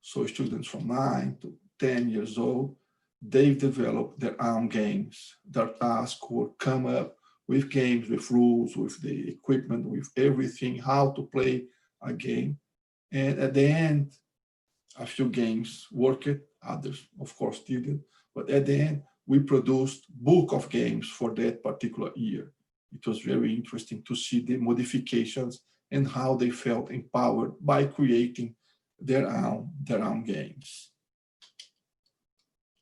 Speaker 4: so students from 9 to 10 years old, they've developed their own games. Their task will come up with games, with rules, with the equipment, with everything, how to play a game. And at the end, a few games worked, others, of course, didn't. But at the end, we produced book of games for that particular year. It was very interesting to see the modifications and how they felt empowered by creating their own games.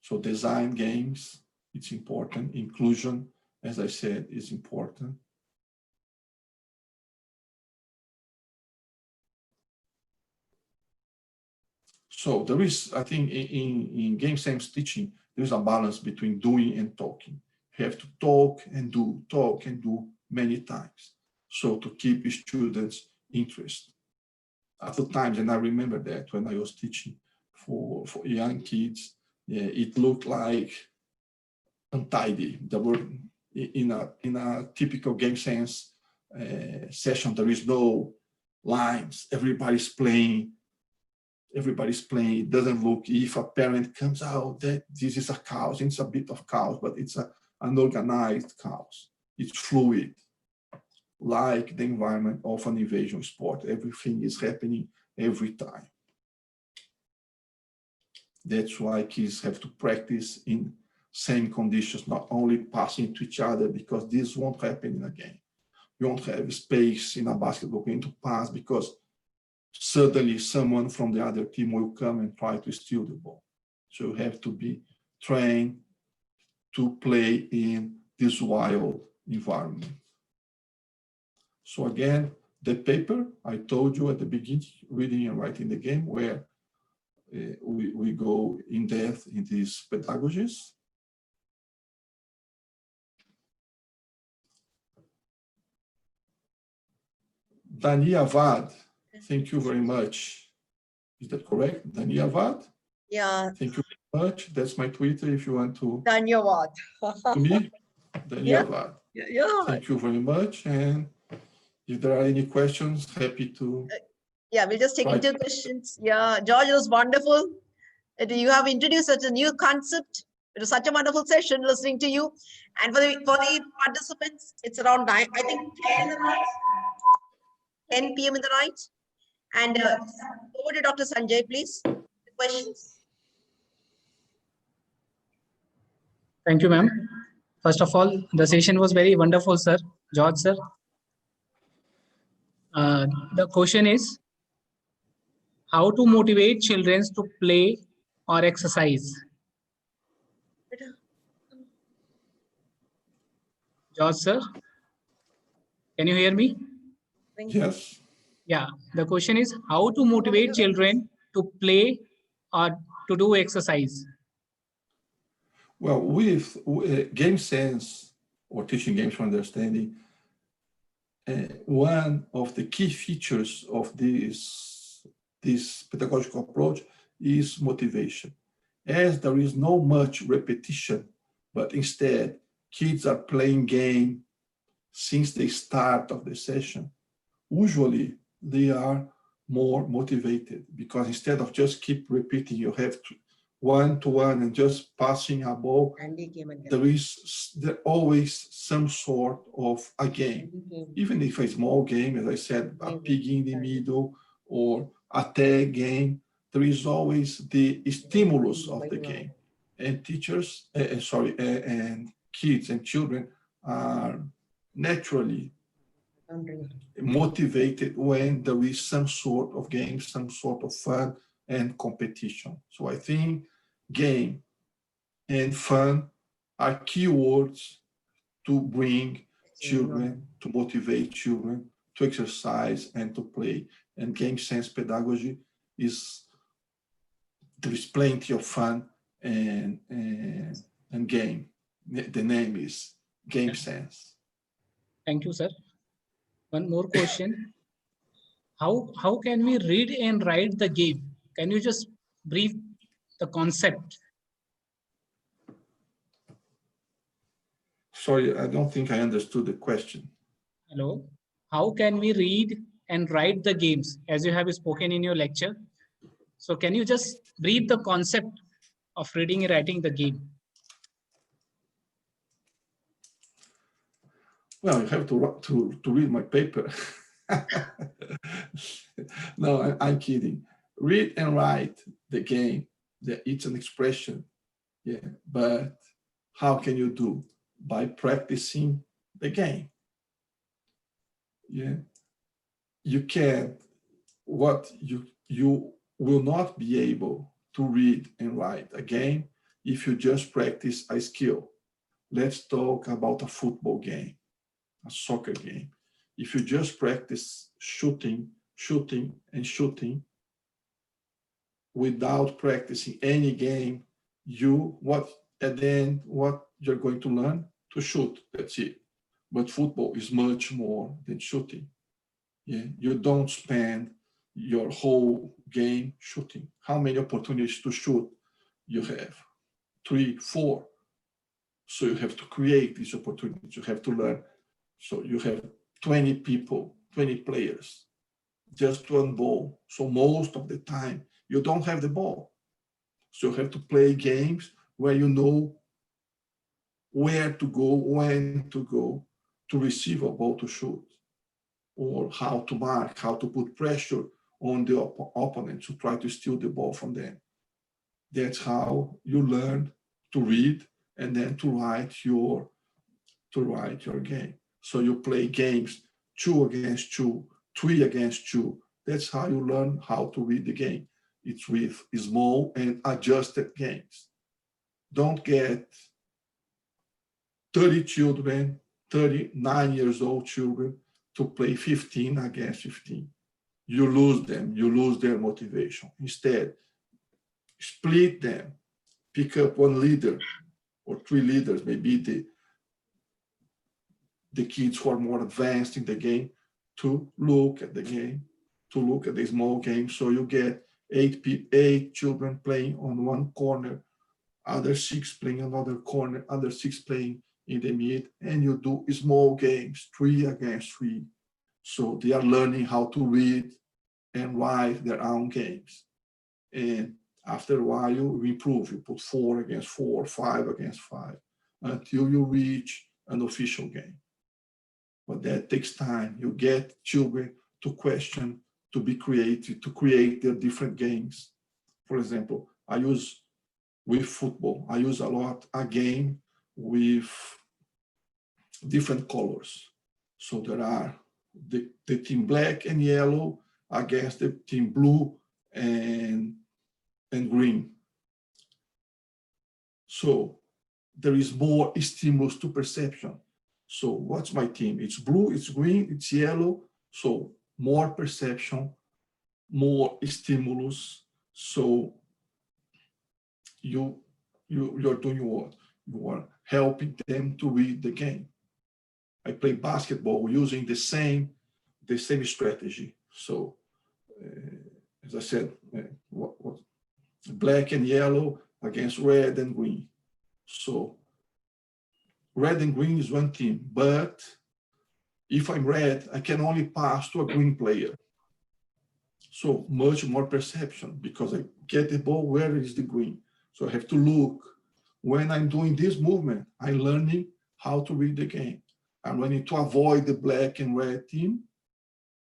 Speaker 4: So design games, it's important. Inclusion, as I said, is important. So there is, I think, in game sense teaching, there's a balance between doing and talking. You have to talk and do many times. So to keep students' interest. At the times, and I remember that when I was teaching for young kids, yeah, it looked like untidy. There were in a typical game sense session, there is no lines. Everybody's playing. It doesn't look, if a parent comes out that this is a chaos, it's a bit of chaos, but it's an organized chaos. It's fluid, like the environment of an invasion sport. Everything is happening every time. That's why kids have to practice in same conditions, not only passing to each other, because this won't happen in a game. You won't have space in a basketball game to pass because suddenly someone from the other team will come and try to steal the ball. So you have to be trained to play in this wild environment. So again, the paper I told you at the beginning, reading and writing the game, where we go in depth in these pedagogies. Daniavad, thank you very much. Is that correct? Daniavad?
Speaker 2: Yeah.
Speaker 4: Thank you very much. That's my Twitter if you want to.
Speaker 2: Dhanyavad.
Speaker 4: To me, Daniavad.
Speaker 2: Yeah.
Speaker 4: Thank you very much. And if there are any questions, happy to.
Speaker 2: Yeah, we'll just take
Speaker 4: Right.
Speaker 2: 2 questions. Yeah, George, it was wonderful. You have introduced such a new concept. It was such a wonderful session listening to you. And for the participants, it's around 9, I think 10 in the night, 10 p.m. in the night. And over to Dr. Sanjay, please. Questions?
Speaker 5: Thank you, ma'am. First of all, the session was very wonderful, sir. George, sir. The question is, how to motivate children to play or exercise? George, sir, can you hear me?
Speaker 4: Yes.
Speaker 5: Yeah, the question is how to motivate children to play or to do exercise.
Speaker 4: Well, with game sense or teaching games for understanding, one of the key features of this pedagogical approach is motivation. As there is no much repetition, but instead kids are playing game since the start of the session, usually they are more motivated because instead of just keep repeating, you have to one-to-one and just passing a ball, there is always some sort of a game, even if a small game, as I said, a pig in the middle or a tag game, there is always the stimulus of the game. And teachers, and kids and children are naturally motivated when there is some sort of game, some sort of fun and competition. So I think game and fun are keywords to bring children, to motivate children to exercise and to play. And game sense pedagogy is, there is plenty of fun and game. The name is game sense.
Speaker 5: Thank you, sir. One more question. How can we read and write the game? Can you just brief the concept?
Speaker 4: Sorry, I don't think I understood the question.
Speaker 5: Hello. How can we read and write the games as you have spoken in your lecture? So can you just brief the concept of reading and writing the game?
Speaker 4: Well, you have to read my paper. No, I'm kidding. Read and write the game. It's an expression. Yeah, but how can you do? By practicing the game. Yeah, you can't. What you will not be able to read and write a game if you just practice a skill. Let's talk about a football game, a soccer game. If you just practice shooting, and shooting without practicing any game, at the end, what you're going to learn? To shoot, that's it. But football is much more than shooting. Yeah, you don't spend your whole game shooting. How many opportunities to shoot you have? 3, 4. So you have to create these opportunities. You have to learn. So you have 20 people, 20 players, just one ball. So most of the time, you don't have the ball. So you have to play games where you know where to go, when to go, to receive a ball to shoot, or how to mark, how to put pressure on the opponent to try to steal the ball from them. That's how you learn to read and then to write your game. So you play games 2 against 2, 3 against 2. That's how you learn how to read the game. It's with small and adjusted games. Don't get 30 children, 39 years old children to play 15 against 15. You lose them, you lose their motivation. Instead, split them, pick up one leader or 3 leaders, maybe the kids who are more advanced in the game, to look at the game, to look at the small game. So you get 8 children playing on one corner, other 6 playing another corner, other 6 playing in the mid, and you do small games, 3 against 3. So they are learning how to read and write their own games. And after a while, you improve. You put 4 against 4, 5 against 5, until you reach an official game. But that takes time. You get children to question, to be creative, to create their different games. For example, I use with football, I use a lot a game with different colors. So there are the team black and yellow against the team blue and green. So there is more stimulus to perception. So what's my team? It's blue, it's green, it's yellow. So more perception, more stimulus. So you're doing what? You are helping them to read the game. I play basketball using the same strategy. So as I said, what black and yellow against red and green. So red and green is one team, but if I'm red, I can only pass to a green player. So much more perception because I get the ball, where is the green? So I have to look. When I'm doing this movement, I'm learning how to read the game. I'm learning to avoid the black and red team.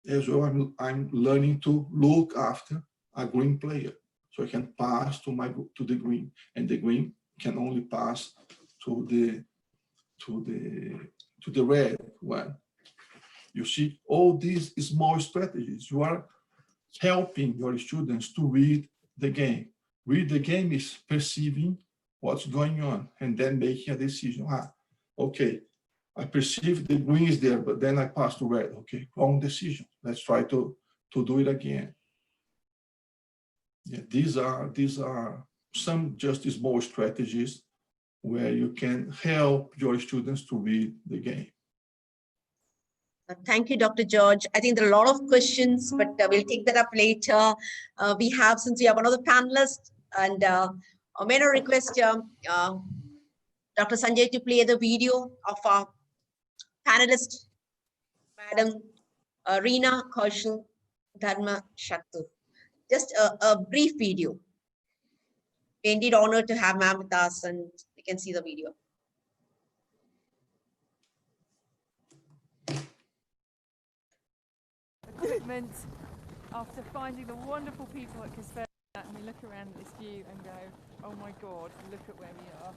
Speaker 4: As well, I'm learning to look after a green player. So I can pass to the green, and the green can only pass to the red one. You see, all these small strategies, you are helping your students to read the game. Read the game is perceiving what's going on and then making a decision. Okay, I perceive the green is there, but then I pass to red. Okay, wrong decision. Let's try to do it again. Yeah, these are some just small strategies where you can help your students to read the game.
Speaker 2: Thank you, Dr. George. I think there are a lot of questions, but we'll take that up later. Since we have one of the panelists, and may I request Dr. Sanjay to play the video of our panelist, Madam Reena Kaushal Dharma Shaktu. Just a brief video. We're indeed honored to have ma'am with us, and we can see the video.
Speaker 6: Equipment after finding the wonderful people at Casper, and we look around at this view and go, oh my God, look at where we are.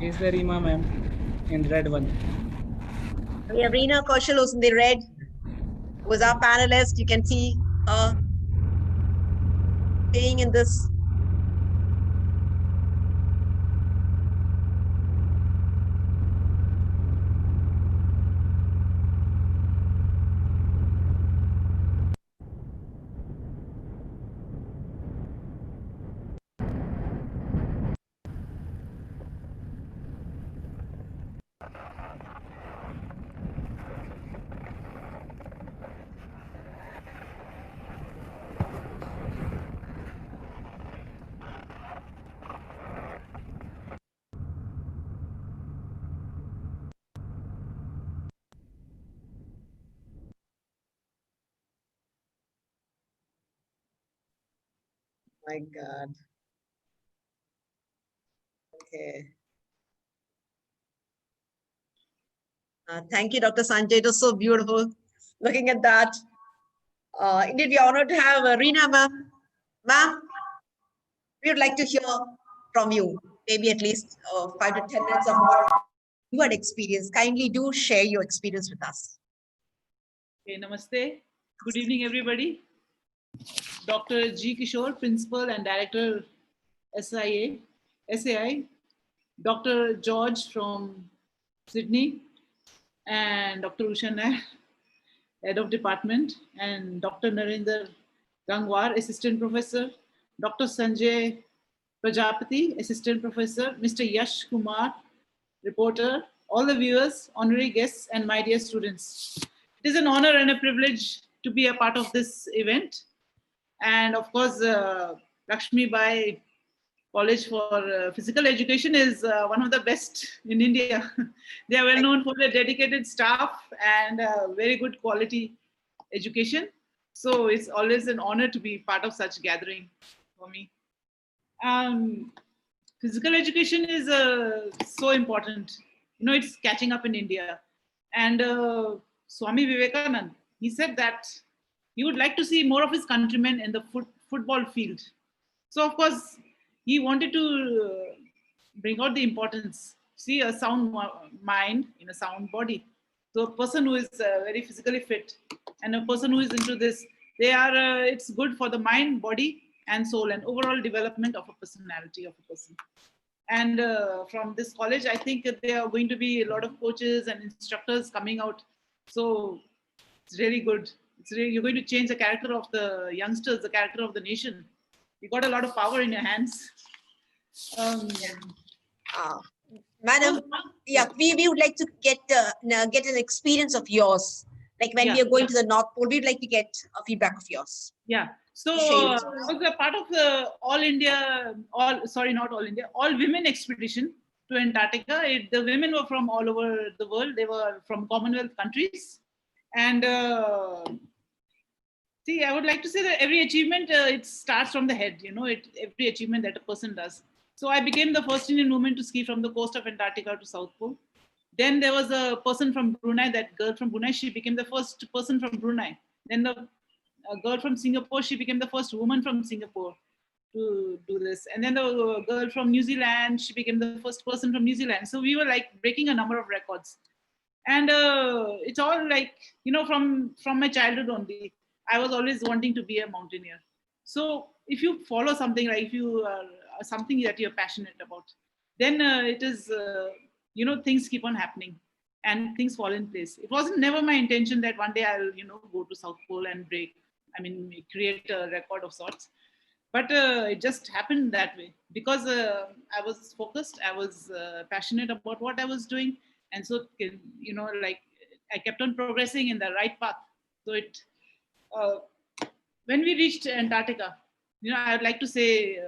Speaker 5: Is the Rima ma'am in red one?
Speaker 2: We have Reena Kaushal who's in the red, who is our panelist. You can see her playing in this. My God. Okay. Thank you, Dr. Sanjay. It was so beautiful looking at that. Indeed, we are honored to have Reena, ma'am. Ma'am, we would like to hear from you, maybe at least 5 to 10 minutes of what you had experienced. Kindly do share your experience with us.
Speaker 3: Okay, namaste. Good evening, everybody. Dr. G. Kishore, Principal and Director, SAI. Dr. George from Sydney, and Dr. Usha Nair, Head of Department, and Dr. Narendra Gangwar, Assistant Professor, Dr. Sanjay Prajapati, Assistant Professor, Mr. Yash Kumar, Reporter, all the viewers, honorary guests, and my dear students. It is an honor and a privilege to be a part of this event. And of course, Lakshmi Bai College for Physical Education is one of the best in India. They are well known for their dedicated staff and very good quality education. So it's always an honor to be part of such gathering for me. Physical education is so important. You know, it's catching up in India. And Swami Vivekanand, he said that he would like to see more of his countrymen in the football field. So, of course, he wanted to bring out the importance. See, a sound mind in a sound body. So, a person who is very physically fit and a person who is into this, they are. It's good for the mind, body, and soul, and overall development of a personality of a person. And from this college, I think there are going to be a lot of coaches and instructors coming out. So it's really good. It's really, you're going to change the character of the youngsters, the character of the nation. You got a lot of power in your hands.
Speaker 2: Madam, we would like to get an experience of yours. Like when we are going to the North Pole, we'd like to get a feedback of yours.
Speaker 3: Yeah. So I was a part of the all women expedition to Antarctica. The women were from all over the world. They were from Commonwealth countries. And see, I would like to say that every achievement, it starts from the head, you know, every achievement that a person does. So I became the first Indian woman to ski from the coast of Antarctica to South Pole. Then there was a person from Brunei, that girl from Brunei, she became the first person from Brunei. Then a girl from Singapore, she became the first woman from Singapore to do this. And then the girl from New Zealand, she became the first person from New Zealand. So we were like breaking a number of records. And it's all like, you know, from my childhood only, I was always wanting to be a mountaineer. So if you follow something, like if you are something that you're passionate about, then it is, you know, things keep on happening and things fall in place. It wasn't never my intention that one day I'll, you know, go to South Pole and create a record of sorts. But it just happened that way because I was focused, I was passionate about what I was doing. And so, you know, like I kept on progressing in the right path. So when we reached Antarctica, you know, I'd like to say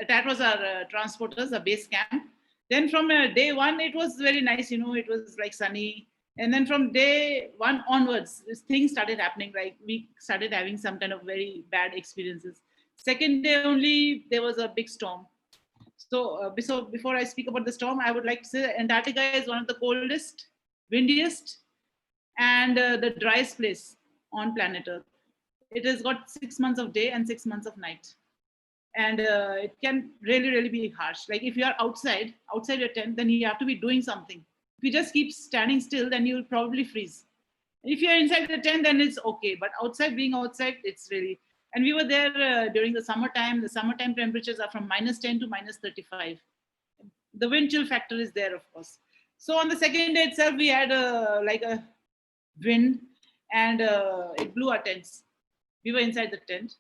Speaker 3: that was our transporters, a base camp. Then from day one, it was very nice, you know, it was like sunny. And then from day one onwards, things started happening. Like we started having some kind of very bad experiences. Second day only, there was a big storm. So before I speak about the storm, I would like to say that Antarctica is one of the coldest, windiest, and the driest place on planet Earth. It has got 6 months of day and 6 months of night. And it can really be harsh. Like if you are outside your tent, then you have to be doing something. If you just keep standing still, then you'll probably freeze. If you're inside the tent, then it's okay. But being outside, it's really. And we were there during the summertime. The summertime temperatures are from -10 to -35. The wind chill factor is there, of course. So on the second day itself, we had like a wind, and it blew our tents. We were inside the tent.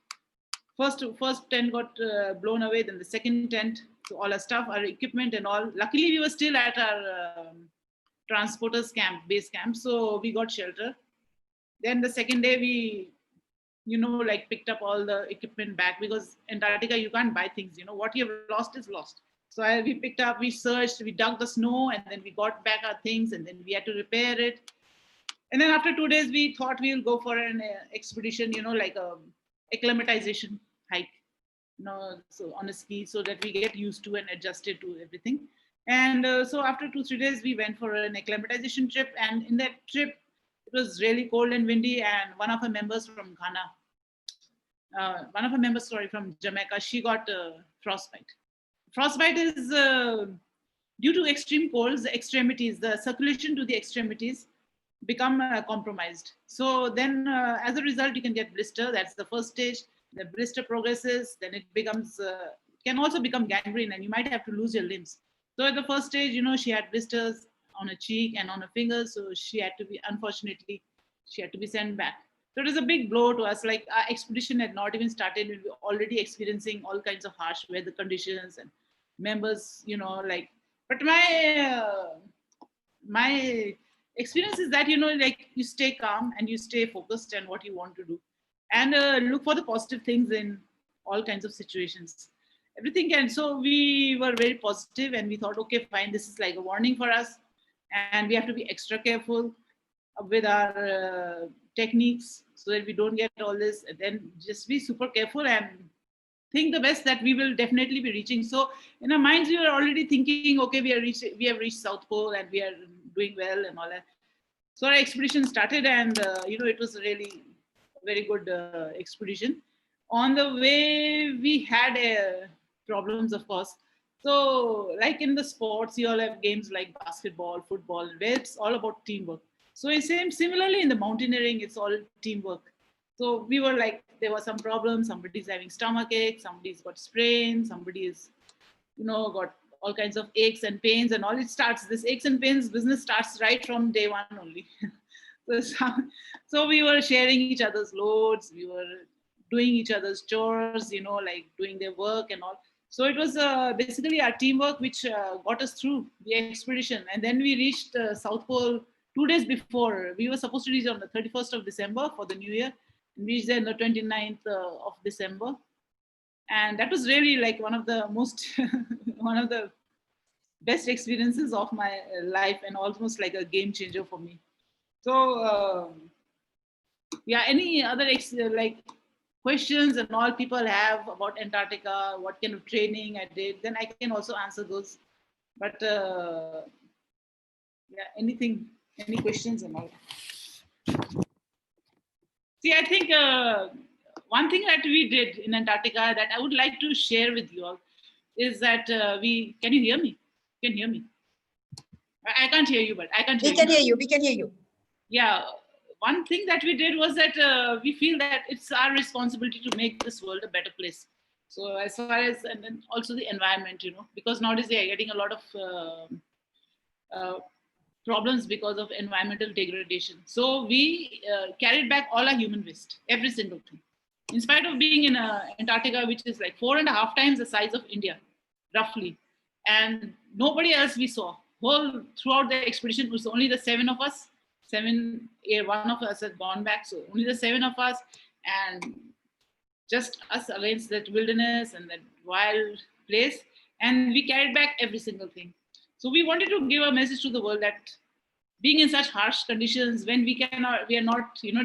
Speaker 3: First tent got blown away. Then the second tent, so all our stuff, our equipment, and all. Luckily, we were still at our transporters camp, base camp, so we got shelter. Then the second day, we, like picked up all the equipment back, because Antarctica, you can't buy things. What you have lost is lost. So we picked up, we searched, we dug the snow, and then we got back our things, and then we had to repair it. And then after 2 days, we thought we'll go for an expedition, like a acclimatization hike, so on a ski, so that we get used to and adjusted to everything. And so after 2-3 days, we went for an acclimatization trip. And in that trip, it was really cold and windy. And one of our members from Ghana, from Jamaica, she got frostbite. Frostbite is due to extreme colds, the extremities, the circulation to the extremities become compromised. So then as a result, you can get blister. That's the first stage. The blister progresses, then it becomes, can also become gangrene, and you might have to lose your limbs. So at the first stage, she had blisters on her cheek and on her fingers. So she had to be, unfortunately, she had to be sent back. So it was a big blow to us. Like our expedition had not even started. We were already experiencing all kinds of harsh weather conditions and members, but my experience is that, like you stay calm and you stay focused on what you want to do, and look for the positive things in all kinds of situations. Everything can. So we were very positive, and we thought, okay, fine, this is like a warning for us, and we have to be extra careful with our techniques, so that we don't get all this. And then just be super careful and think the best that we will definitely be reaching. So in our minds, we were already thinking, okay, we have reached South Pole, and we are doing well and all that. So our expedition started, and it was really a very good expedition. On the way, we had problems, of course. So like in the sports, you all have games like basketball, football, where it's all about teamwork. So it's similarly in the mountaineering, it's all teamwork. So we were like, there was some problems. Somebody's having stomachache, somebody's got sprain, somebody is, got all kinds of aches and pains and all. This aches and pains business starts right from day one only. So we were sharing each other's loads. We were doing each other's chores, like doing their work and all. So it was basically our teamwork which got us through the expedition. And then we reached South Pole 2 days before. We were supposed to reach on the 31st of December for the New Year. And we reached there on the 29th of December. And that was really like one of the one of the best experiences of my life, and almost like a game changer for me. So yeah, any other questions and all people have about Antarctica, what kind of training I did, then I can also answer those. But yeah, any questions and all. See, I think one thing that we did in Antarctica that I would like to share with you all is that can you hear me? You can hear me? I can't hear you, but I can hear you.
Speaker 2: We can hear you. We can hear you.
Speaker 3: Yeah. One thing that we did was that we feel that it's our responsibility to make this world a better place. So as far as, and then also the environment, because nowadays they are getting a lot of problems because of environmental degradation. So we carried back all our human waste, every single thing. In spite of being in Antarctica, which is like 4.5 times the size of India, roughly. And nobody else we saw. Throughout the expedition, it was only the 7 of us. One of us had gone back, so only the 7 of us, and just us against that wilderness and that wild place. And we carried back every single thing. So we wanted to give a message to the world that being in such harsh conditions, when we are not,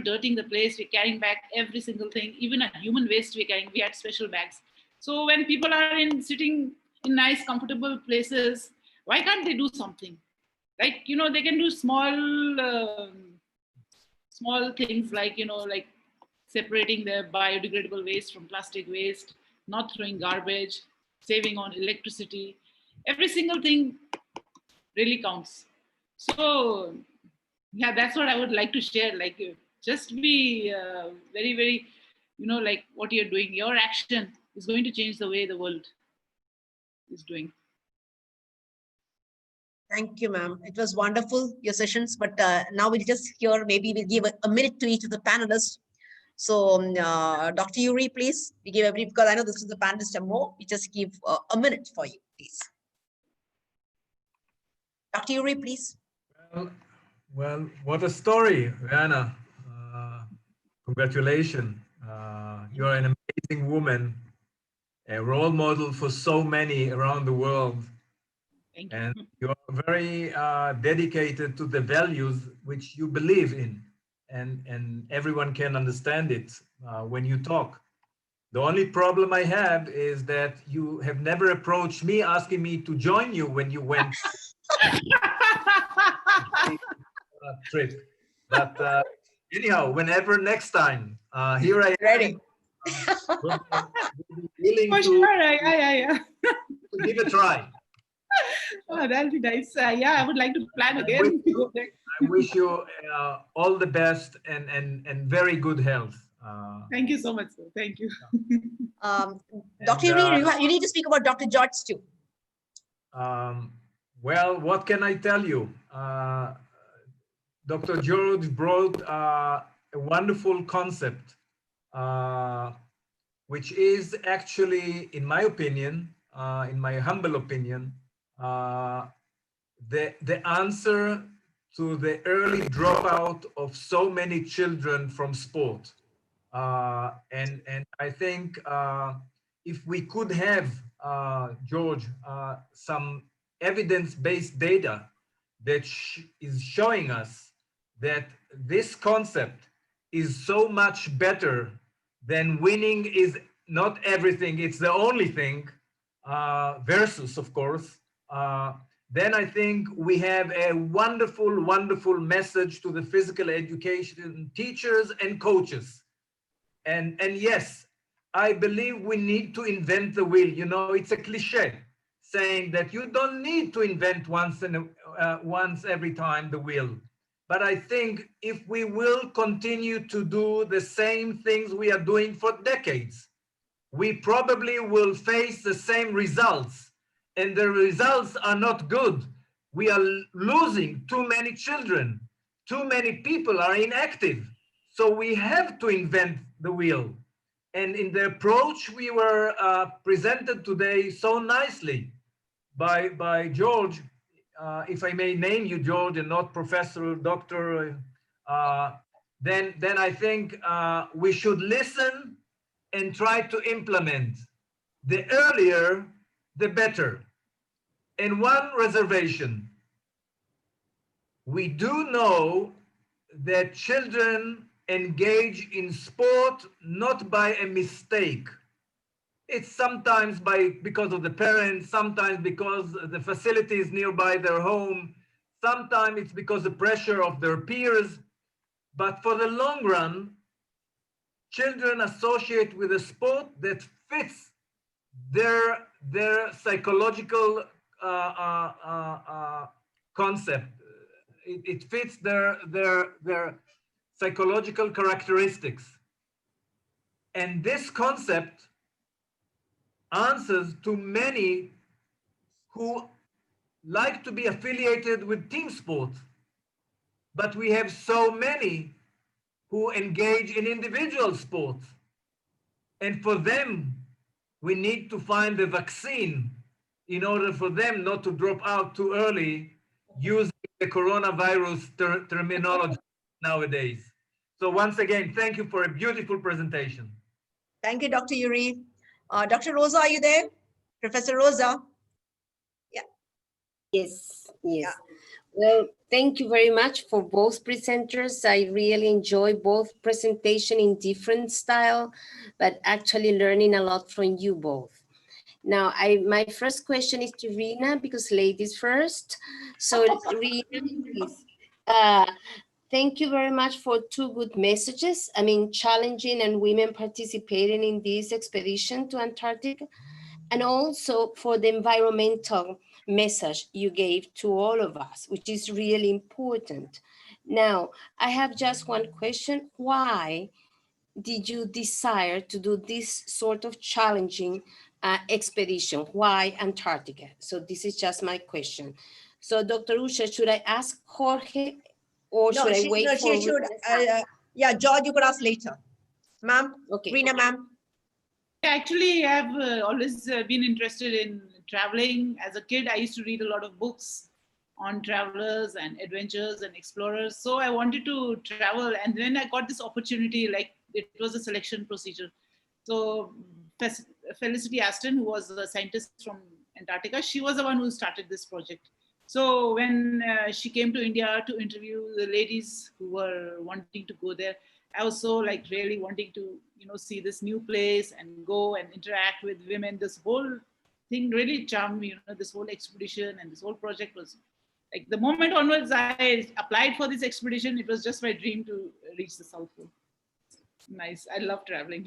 Speaker 3: dirtying the place, we're carrying back every single thing, even a human waste we're carrying. We had special bags. So when people are sitting in nice, comfortable places, why can't they do something? Like, they can do small things like, like separating their biodegradable waste from plastic waste, not throwing garbage, saving on electricity. Every single thing really counts. So yeah, that's what I would like to share. Like, just be very, very, like what you're doing. Your action is going to change the way the world is doing.
Speaker 2: Thank you, ma'am. It was wonderful, your sessions, but now we'll just hear, maybe we'll give a minute to each of the panelists. So, Dr. Yuri, please, we give because I know this is the panelist demo, we just give a minute for you, please. Dr. Yuri, please.
Speaker 7: Well, what a story, Rihanna. Congratulations. You're an amazing woman, a role model for so many around the world.
Speaker 3: Thank you.
Speaker 7: And you're very dedicated to the values which you believe in. And everyone can understand it when you talk. The only problem I have is that you have never approached me asking me to join you when you went trip. But anyhow, whenever next time, here I am.
Speaker 2: Ready.
Speaker 7: We'll be willing
Speaker 3: For
Speaker 7: to,
Speaker 3: sure. Yeah.
Speaker 7: to give a try.
Speaker 3: Oh, that'll be nice. Yeah, I would like to plan again.
Speaker 7: I wish you all the best and very good health.
Speaker 3: Thank you so much, sir. Thank you.
Speaker 2: Dr. Yuri, you need to speak about Dr. George too.
Speaker 7: Well, what can I tell you? Dr. George brought a wonderful concept, which is actually, in my opinion, in my humble opinion, the answer to the early dropout of so many children from sport. And I think if we could have, George, some evidence-based data that is showing us that this concept is so much better than winning is not everything, it's the only thing, versus, of course, then I think we have a wonderful, wonderful message to the physical education teachers and coaches. And yes, I believe we need to invent the wheel. You know, it's a cliche saying that you don't need to invent once every time the wheel. But I think if we will continue to do the same things we are doing for decades, we probably will face the same results. And the results are not good. We are losing too many children. Too many people are inactive. So we have to invent the wheel. And in the approach we were presented today so nicely by George, if I may name you George and not Professor, Doctor, then I think we should listen and try to implement. The earlier, the better. And one reservation. We do know that children engage in sport not by a mistake. It's sometimes because of the parents, sometimes because the facility is nearby their home, sometimes it's because of the pressure of their peers. But for the long run, children associate with a sport that fits their psychological concept. It fits their psychological characteristics. And this concept answers to many who like to be affiliated with team sports, but we have so many who engage in individual sports. And for them, we need to find a vaccine in order for them not to drop out too early using the coronavirus terminology nowadays. So once again, thank you for a beautiful presentation.
Speaker 2: Thank you, Dr. Yuri. Dr. Rosa, are you there? Professor Rosa? Yeah.
Speaker 8: Yes. Well, thank you very much for both presenters. I really enjoy both presentation in different style, but actually learning a lot from you both. Now, my first question is to Rina, because ladies first. So Rina, please. Thank you very much for two good messages. I mean, challenging and women participating in this expedition to Antarctica, and also for the environmental message you gave to all of us, which is really important. Now, I have just one question. Why did you desire to do this sort of challenging expedition? Why Antarctica? So this is just my question. So Dr. Usha, should I ask Jorge or
Speaker 2: No,
Speaker 8: should I
Speaker 2: she,
Speaker 8: wait
Speaker 2: no,
Speaker 8: for
Speaker 2: she should.
Speaker 8: Rina's
Speaker 2: Yeah, George, you could ask later. Ma'am,
Speaker 8: Okay.
Speaker 2: Rina, ma'am.
Speaker 3: Actually, I've always been interested in traveling. As a kid, I used to read a lot of books on travelers and adventures and explorers. So I wanted to travel, and then I got this opportunity. Like, it was a selection procedure. So Felicity Aston, who was a scientist from Antarctica, she was the one who started this project. So when she came to India to interview the ladies who were wanting to go there, I was so like really wanting to, see this new place and go and interact with women. This whole thing really charmed me, this whole expedition and this whole project was like, the moment onwards I applied for this expedition, it was just my dream to reach the South Pole. Nice. I love traveling.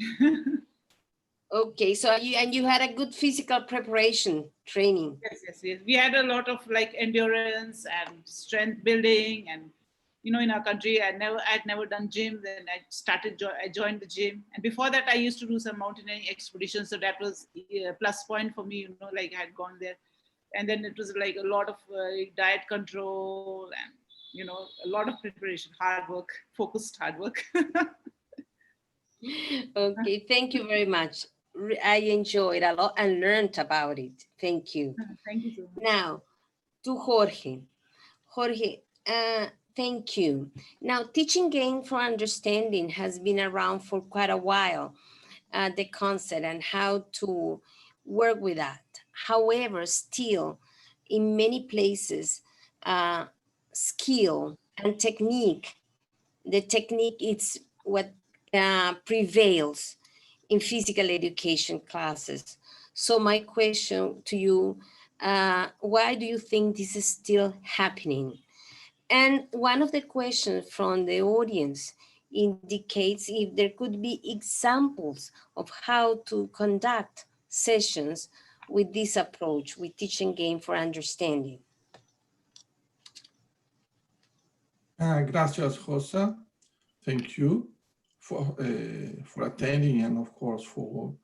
Speaker 8: Okay, so you had a good physical preparation training.
Speaker 3: Yes. We had a lot of like endurance and strength building, and in our country, I'd never done gym. Then I joined the gym, and before that, I used to do some mountaineering expeditions. So that was a plus point for me. Like I had gone there, and then it was like a lot of diet control and a lot of preparation, hard work, focused hard work.
Speaker 8: Okay, thank you very much. I enjoyed a lot and learned about it. Thank you.
Speaker 3: Thank you so much.
Speaker 8: Now, to Jorge. Jorge, thank you. Now, teaching gain for understanding has been around for quite a while, the concept and how to work with that. However, still, in many places, skill and technique, the technique is what prevails in physical education classes. So my question to you, why do you think this is still happening? And one of the questions from the audience indicates if there could be examples of how to conduct sessions with this approach, with teaching game for understanding.
Speaker 4: Gracias, Rosa. Thank you for attending and, of course, for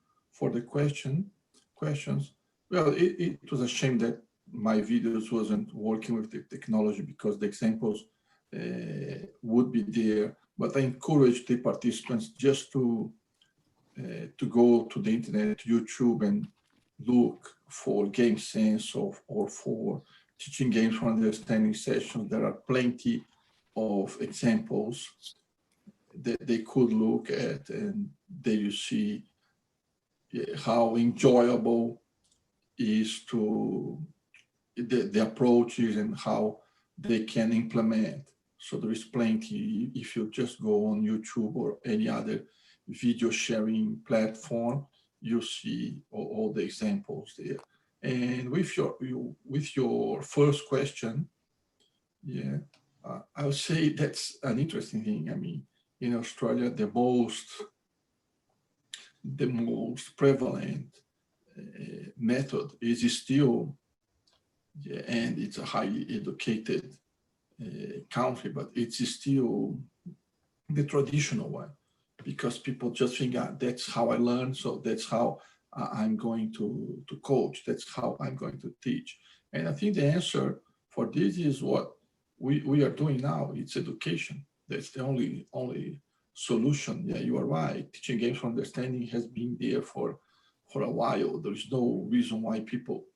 Speaker 4: the questions. Well, it was a shame that my videos wasn't working with the technology because the examples would be there. But I encourage the participants just to go to the internet, YouTube, and look for game sense or for teaching games for understanding sessions. There are plenty of examples that they could look at, and there you see how enjoyable is to the approaches and how they can implement. So there is plenty. If you just go on YouTube or any other video sharing platform, you see all the examples there. And with your first question, I would say that's an interesting thing. I mean, in Australia, the most prevalent method is still, and it's a highly educated country, but it's still the traditional one, because people just think, that's how I learn, so that's how I'm going to coach, that's how I'm going to teach. And I think the answer for this is what we are doing now. It's education. That's the only solution. Yeah, you are right. Teaching games for understanding has been there for a while. There is no reason why people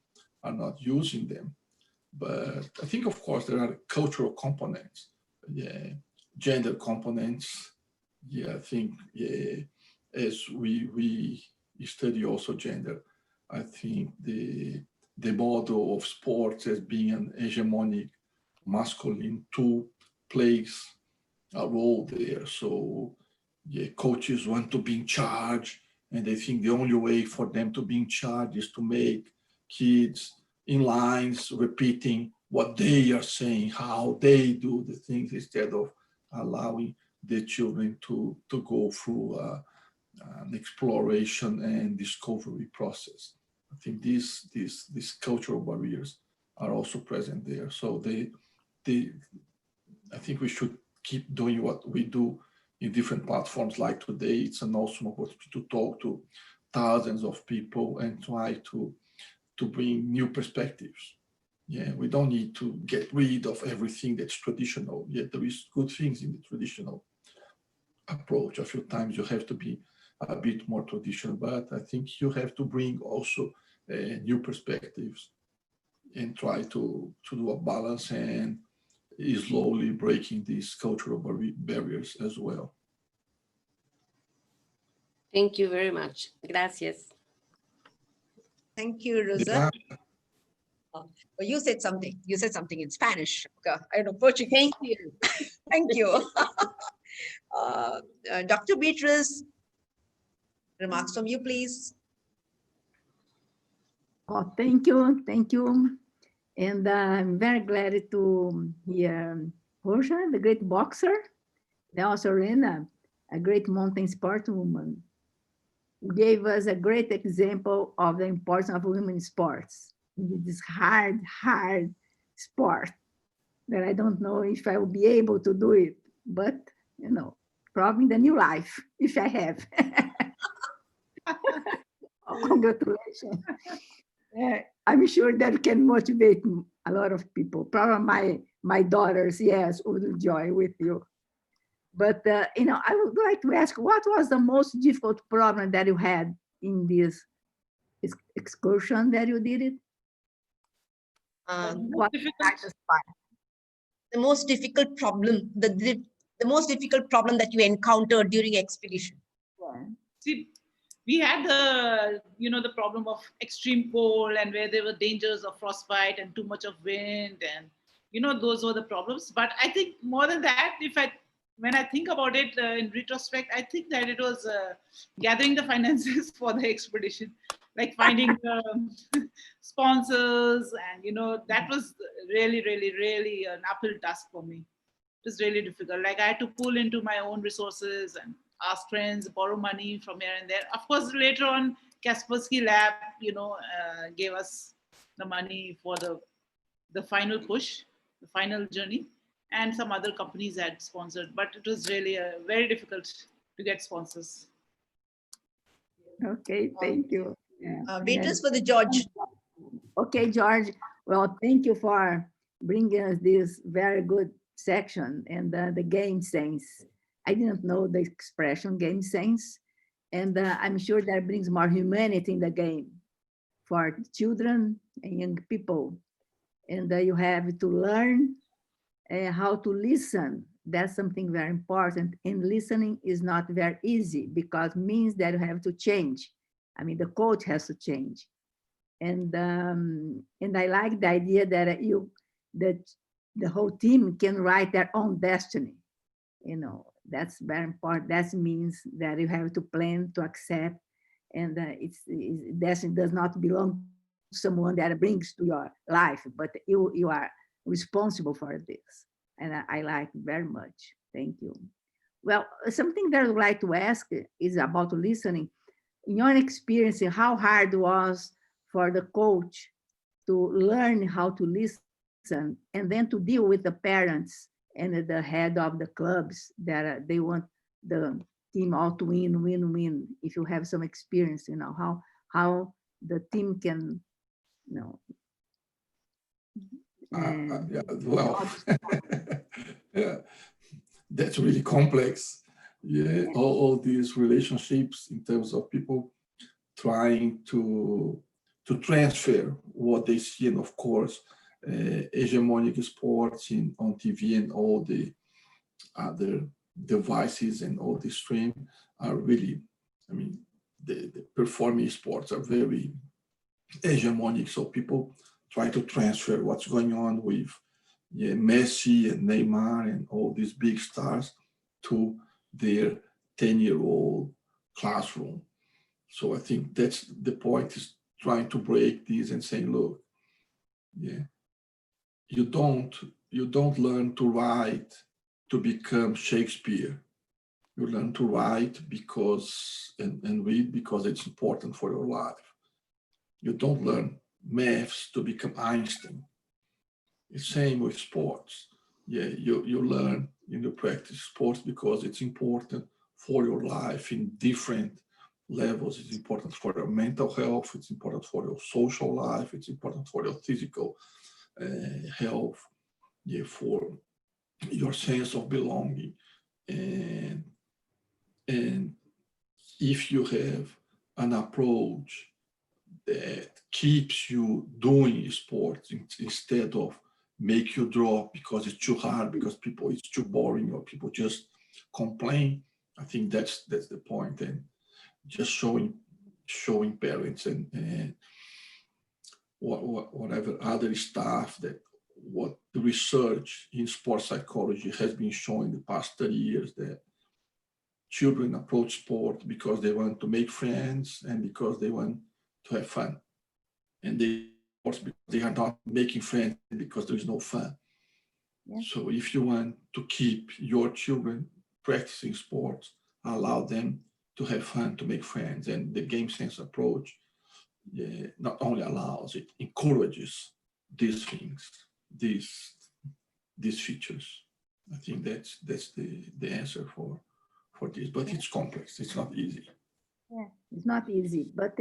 Speaker 4: are not using them. But I think, of course, there are cultural components, gender components. I think as we study also gender, I think the model of sports as being an hegemonic masculine tool plays a role there. So coaches want to be in charge, and they think the only way for them to be in charge is to make kids in lines repeating what they are saying, how they do the things, instead of allowing the children to go through an exploration and discovery process. I think these cultural barriers are also present there. So I think we should keep doing what we do in different platforms like today. It's an awesome opportunity to talk to thousands of people and try to bring new perspectives. Yeah, we don't need to get rid of everything that's traditional. Yet there is good things in the traditional approach. A few times you have to be a bit more traditional, but I think you have to bring also new perspectives and try to do a balance and slowly breaking these cultural barriers as well.
Speaker 8: Thank you very much. Gracias.
Speaker 2: Thank you, Rosa.
Speaker 4: Yeah.
Speaker 2: You said something. You said something in Spanish. I don't know, Portuguese.
Speaker 8: Thank you.
Speaker 2: Thank you. Dr. Beatrice, remarks from you, please.
Speaker 9: Oh, thank you. Thank you. And I'm very glad to hear Jorge, the great boxer, and also Rena, a great mountain sport woman, who gave us a great example of the importance of women sports. This hard sport that I don't know if I will be able to do it, but you know, probably the new life, if I have. Oh, congratulations. I'm sure that can motivate a lot of people. Probably my daughters, yes, would enjoy with you. But you know, I would like to ask, what was the most difficult problem that you had in this excursion that you did it? What
Speaker 2: the most difficult problem, the most difficult problem that you encountered during expedition?
Speaker 9: Yeah.
Speaker 3: See, we had the problem of extreme cold and where there were dangers of frostbite and too much of wind, and those were the problems. But I think more than that, when I think about it in retrospect, I think that it was gathering the finances for the expedition, like finding sponsors, and that was really, really, really an uphill task for me. It was really difficult. Like I had to pull into my own resources and ask friends, borrow money from here and there. Of course, later on, Kaspersky Lab, gave us the money for the final push, the final journey, and some other companies had sponsored. But it was really very difficult to get sponsors.
Speaker 9: Okay, thank you. Yeah.
Speaker 2: Beatrice for the George.
Speaker 9: Okay, George. Well, thank you for bringing us this very good section and the game sense. I didn't know the expression game sense, and I'm sure that brings more humanity in the game for children and young people. And you have to learn how to listen. That's something very important. And listening is not very easy because it means that you have to change. I mean, the coach has to change. And I like the idea that that the whole team can write their own destiny. That's very important. That means that you have to plan, to accept, and destiny does not belong to someone that brings to your life, but you are responsible for this. And I like very much. Thank you. Well, something that I would like to ask is about listening. In your experience, how hard was for the coach to learn how to listen and then to deal with the parents and the head of the clubs that they want the team all to win. If you have some experience, how the team can,
Speaker 4: well, yeah, that's really complex. Yeah, all these relationships in terms of people trying to transfer what they see, and of course, hegemonic sports on TV and all the other devices and all the stream are really, I mean, the performing sports are very hegemonic. So people try to transfer what's going on with Messi and Neymar and all these big stars to their 10-year-old classroom. So I think that's the point, is trying to break this and saying, look, you don't learn to write to become Shakespeare. You learn to write because and read because it's important for your life. You don't learn maths to become Einstein. It's same with sports. Yeah, you learn and you practice sports because it's important for your life in different levels. It's important for your mental health. It's important for your social life. It's important for your physical health. Yeah, for your sense of belonging. And if you have an approach that keeps you doing sports instead of make you drop because it's too hard, because it's too boring, or people just complain, I think that's the point. And just showing parents and whatever other stuff that what the research in sports psychology has been showing the past 30 years, that children approach sport because they want to make friends and because they want to have fun. And they are not making friends because there is no fun. Yeah. So if you want to keep your children practicing sports, allow them to have fun, to make friends. And the game sense approach not only allows, it encourages these things, these features. I think that's the answer for this, but it's complex. It's not easy.
Speaker 9: Yeah, it's not easy, but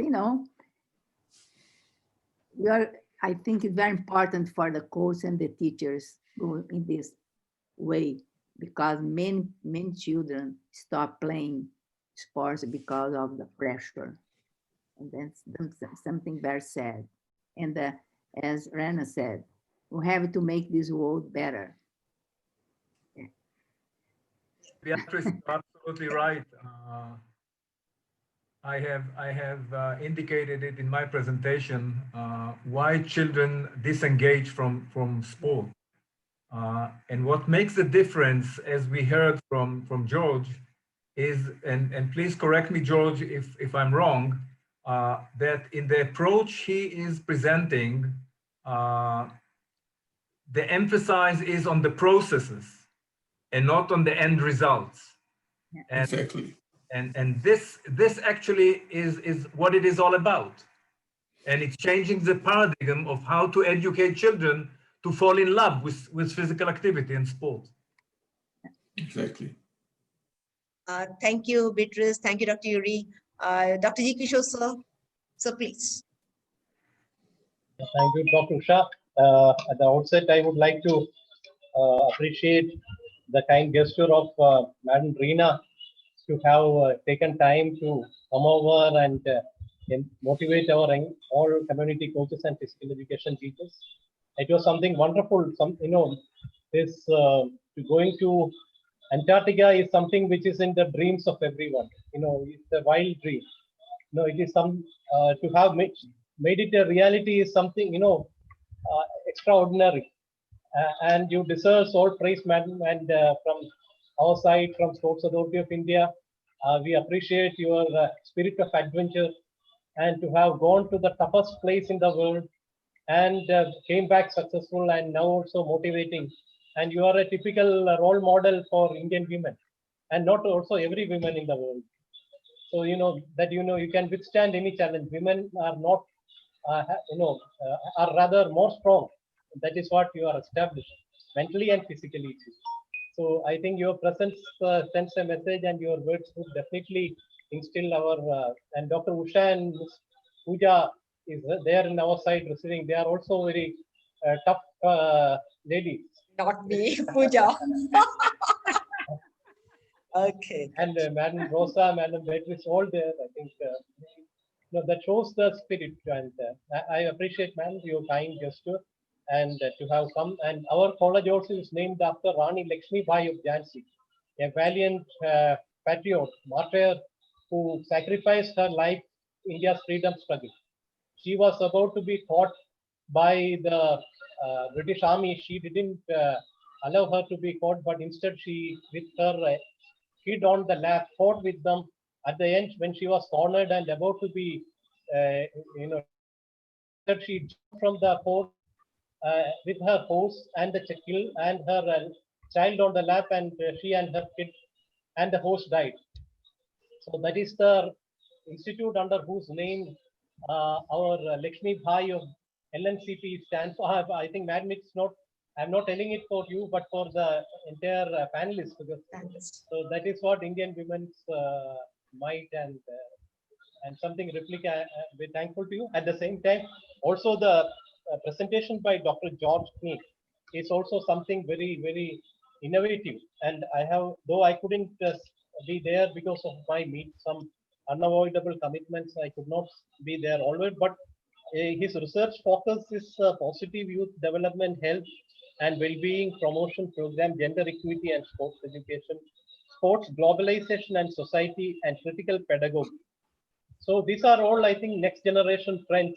Speaker 9: I think it's very important for the coach and the teachers go in this way, because many children stop playing sports because of the pressure, and that's something very sad. And as Rana said, we have to make this world better. Yeah.
Speaker 7: Beatrice, you're absolutely right. I have indicated it in my presentation why children disengage from sport, and what makes the difference, as we heard from George, is, and please correct me, George, if I'm wrong, that in the approach he is presenting, the emphasis is on the processes and not on the end results. And,
Speaker 4: exactly.
Speaker 7: And this actually is what it is all about. And it's changing the paradigm of how to educate children to fall in love with physical activity and sport.
Speaker 4: Exactly.
Speaker 2: Thank you, Beatrice. Thank you, Dr. Yuri. Dr. G. Kishore, sir. So please.
Speaker 10: Thank you, Dr. Usha. At the outset, I would like to appreciate the kind gesture of Madam Reena to have taken time to come over and motivate our all community coaches and physical education teachers. It was something wonderful. This going to Antarctica is something which is in the dreams of everyone. It's a wild dream. It is some to have made it a reality is something extraordinary, and you deserve all praise, madam. And from our side, from Sports Authority of India, we appreciate your spirit of adventure, and to have gone to the toughest place in the world and came back successful, and now also motivating. And you are a typical role model for Indian women, and not also every woman in the world. So you can withstand any challenge. Women are not, are rather more strong. That is what you are established mentally and physically too. So I think your presence sends a message, and your words would definitely instill our. And Dr. Usha and Ms. Pooja is there in our side receiving. They are also very tough ladies.
Speaker 2: Not me, Pooja. Okay.
Speaker 10: And Madam Rosa, Madam Beatrice, all there. I think that shows the spirit, and I appreciate, ma'am, your kind gesture, and to have come. And our college also is named after Rani Lakshmi Bai of Jhansi, a valiant patriot, martyr, who sacrificed her life in India's freedom struggle. She was about to be caught by the British Army. She didn't allow her to be caught, but instead she, with her kid on the lap, fought with them. At the end, when she was cornered and about to be, she jumped from the horse with her horse and the kill, and her child on the lap, and she and her kid and the host died. So that is the institute under whose name our Lakshmi Bhai of LNCP stands for. I think, madam, it's not, I'm not telling it for you, but for the entire panelists, because so that is what Indian women's might and something replica. We're thankful to you. At the same time, also the presentation by Dr. Jorge is also something very, very innovative. And I have, though I couldn't be there because of my some unavoidable commitments, I could not be there always, but his research focus is positive youth development, health and well-being promotion program, gender equity and sports education, sports globalization and society, and critical pedagogy. So these are all, I think, next generation trends,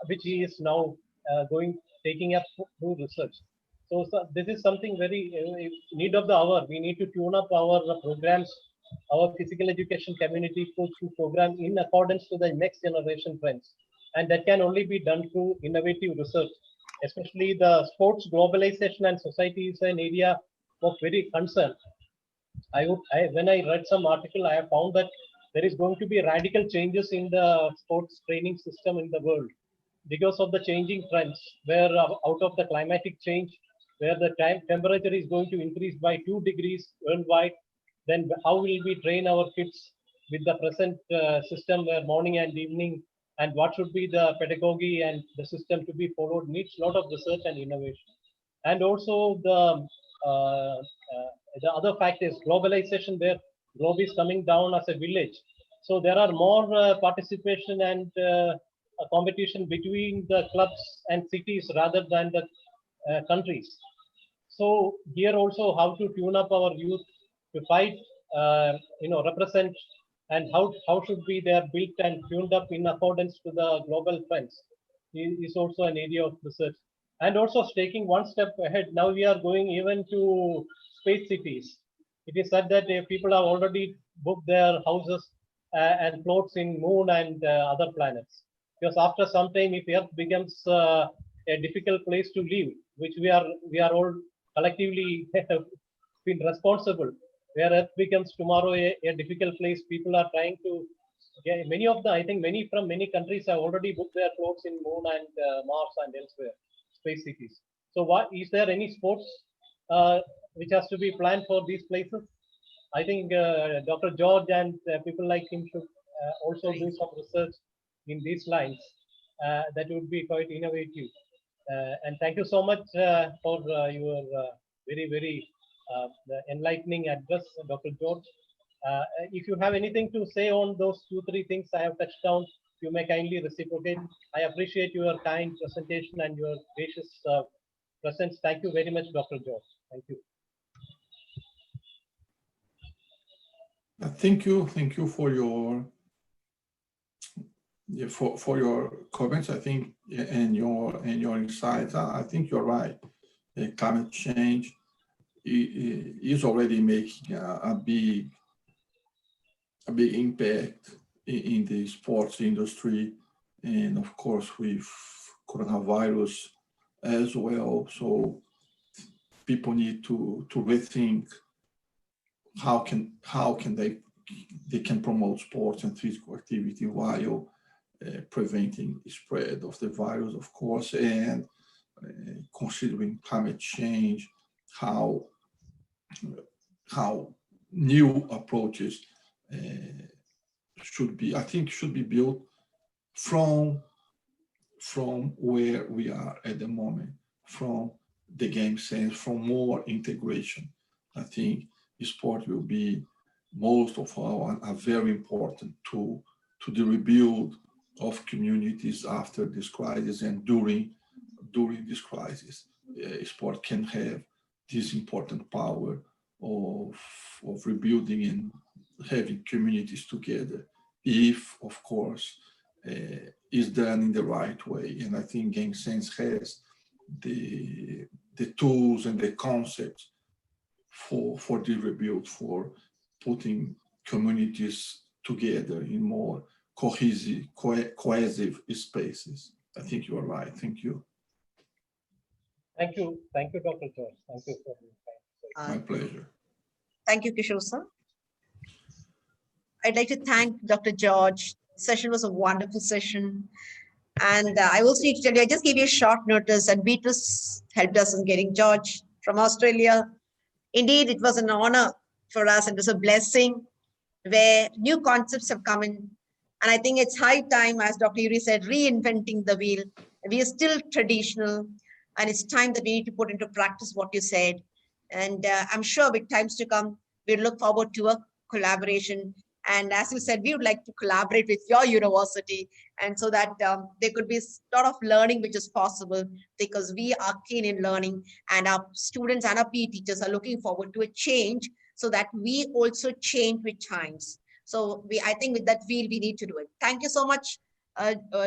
Speaker 10: which he is now taking up through research. So this is something very need of the hour. We need to tune up our programs, our physical education community coaching program in accordance to the next generation trends. And that can only be done through innovative research, especially the sports globalization and society is an area of very concern. When I read some article, I have found that there is going to be radical changes in the sports training system in the world because of the changing trends, where out of the climatic change, where the temperature is going to increase by 2 degrees worldwide, then how will we train our kids with the present system where morning and evening, and what should be the pedagogy and the system to be followed needs a lot of research and innovation. And also the other fact is globalization, where globe is coming down as a village. So there are more participation and a competition between the clubs and cities rather than the countries. So here also how to tune up our youth to fight, represent, and how should be they are built and tuned up in accordance to the global trends is also an area of research. And also taking one step ahead, now we are going even to space cities. It is said that people have already booked their houses and plots in moon and other planets. Because after some time, if Earth becomes a difficult place to live, which we are all collectively been responsible, where Earth becomes tomorrow a difficult place, people are trying to get many of the, I think many from many countries have already booked their plots in moon and Mars and elsewhere, space cities. So what is there any sports which has to be planned for these places? I think Dr. Jorge and people like him should also do some research in these lines. That would be quite innovative. And thank you so much for your very, very enlightening address, Dr. Jorge. If you have anything to say on those 2-3 things I have touched on, you may kindly reciprocate. I appreciate your kind presentation and your gracious presence. Thank you very much, Dr. Jorge. Thank you.
Speaker 4: Thank you for your for your comments. I think and your insights. I think you're right. Climate change is already making a big impact in the sports industry, and of course with coronavirus as well. So people need to rethink how can they can promote sports and physical activity while preventing the spread of the virus, of course, and considering climate change, how new approaches should be built from where we are at the moment, from the game sense, from more integration. I think sport will be most of all a very important tool to the rebuild of communities after this crisis and during this crisis. Sport can have this important power of rebuilding and having communities together, if, of course, is done in the right way. And I think Game Sense has the tools and the concepts for the rebuild, for putting communities together in more cohesive spaces. I think you are right. Thank you.
Speaker 10: Thank you, Dr. Jorge. Thank you for your time.
Speaker 4: My pleasure.
Speaker 2: Thank you, Kishore sir. I'd like to thank Dr. George. The session was a wonderful session. And I also need to tell you, I just gave you a short notice, and Beatrice helped us in getting George from Australia. Indeed, it was an honor for us, and it was a blessing where new concepts have come in. And I think it's high time, as Dr. Yuri said, reinventing the wheel. We are still traditional, and it's time that we need to put into practice what you said. And I'm sure with times to come, we look forward to a collaboration. And as you said, we would like to collaborate with your university, and so that there could be a lot of learning which is possible, because we are keen in learning, and our students and our PE teachers are looking forward to a change, so that we also change with times. So I think with that wheel, we need to do it. Thank you so much,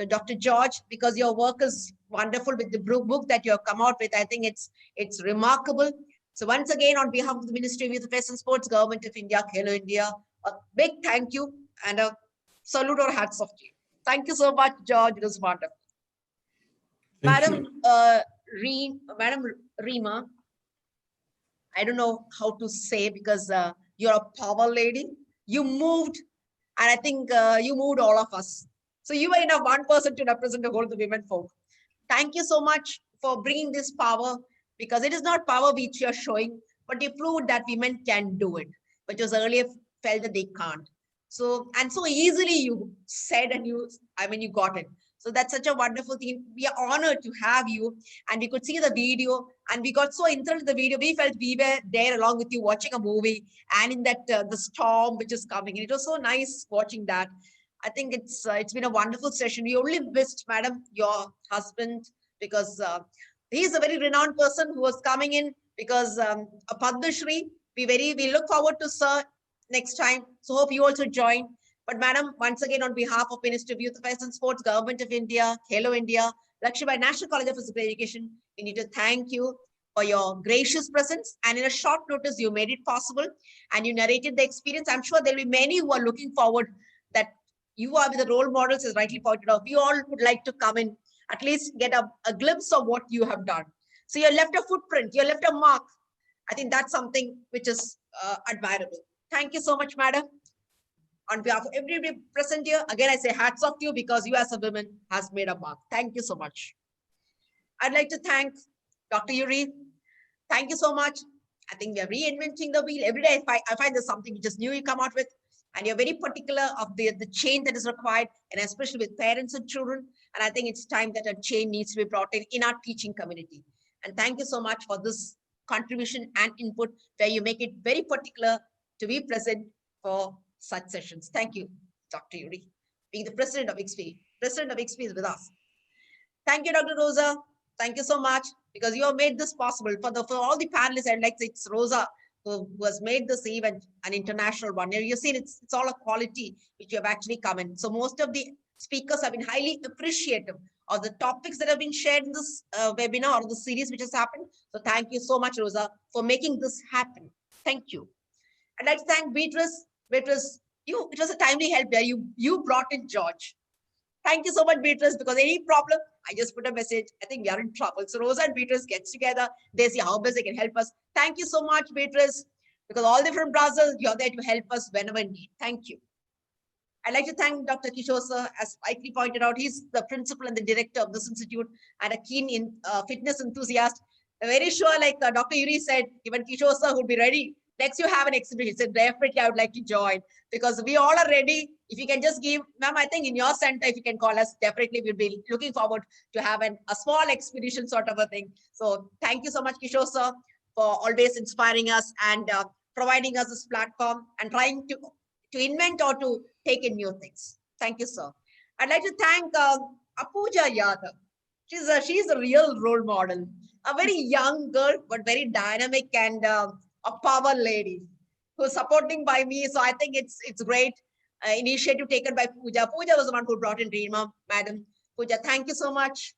Speaker 2: Dr. George, because your work is wonderful with the book that you have come out with. I think it's remarkable. So once again, on behalf of the Ministry of Youth Affairs and Sports, Government of India, Khelo India, a big thank you and a salute or hats off to you. Thank you so much, George. It was wonderful. Madam Reema, I don't know how to say, because you're a power lady. You moved, and I think you moved all of us. So you were enough one person to represent the whole of the women folk. Thank you so much for bringing this power, because it is not power which you're showing, but you proved that women can do it, which was earlier felt that they can't. So, and so easily you said, and you got it. So that's such a wonderful thing. We are honored to have you, and we could see the video, and we got so enthralled in the video. We felt we were there along with you watching a movie, and in that the storm which is coming. And it was so nice watching that. I think it's been a wonderful session. We only missed, madam, your husband, because he's a very renowned person who was coming in, because a Padma Shri. We look forward to sir next time. So hope you also join. But madam, once again, on behalf of Ministry of Youth Affairs and Sports, Government of India, Khelo India, Lakshmi National College of Physical Education, we need to thank you for your gracious presence. And in a short notice, you made it possible, and you narrated the experience. I'm sure there'll be many who are looking forward that you are with the role models, as rightly pointed out. We all would like to come in, at least get a glimpse of what you have done. So you left a footprint, you left a mark. I think that's something which is admirable. Thank you so much, madam. On behalf of everybody present here, again, I say hats off to you, because you as a woman has made a mark. Thank you so much. I'd like to thank Dr. Yuri. Thank you so much. I think we are reinventing the wheel. Every day I find there's something which is new you come out with, and you're very particular of the change that is required, and especially with parents and children. And I think it's time that a change needs to be brought in our teaching community. And thank you so much for this contribution and input, where you make it very particular to be present for such sessions. Thank you, Dr. Yuri, being the president of XP. President of XP is with us. Thank you, Dr. Rosa. Thank you so much, because you have made this possible. For all the panelists, I'd like to say it's Rosa who has made this event an international one. You've seen it's all a quality which you have actually come in. So most of the speakers have been highly appreciative of the topics that have been shared in this webinar or the series which has happened. So thank you so much, Rosa, for making this happen. Thank you. I'd like to thank Beatrice. Beatrice, it was a timely help there. You brought in George. Thank you so much, Beatrice, because any problem, I just put a message. I think we are in trouble. So Rosa and Beatrice gets together. They see how best they can help us. Thank you so much, Beatrice, because all different browsers, you're there to help us whenever need. Thank you. I'd like to thank Dr. Kishore sir. As rightly pointed out, he's the principal and the director of this institute, and a keen fitness enthusiast. I'm very sure, like Dr. Yuri said, even Kishore sir would be ready. Next, you have an exhibition. So definitely, I would like to join, because we all are ready. If you can just give, ma'am, I think in your center, if you can call us, definitely we'll be looking forward to have a small expedition sort of a thing. So thank you so much, Kishore sir, for always inspiring us and providing us this platform and trying to invent or to take in new things. Thank you, sir. I'd like to thank Apuja Yadav. She's a real role model, a very young girl, but very dynamic and a power lady who's supporting by me. So I think it's great initiative taken by Pooja. Pooja was the one who brought in Reema, madam. Pooja, thank you so much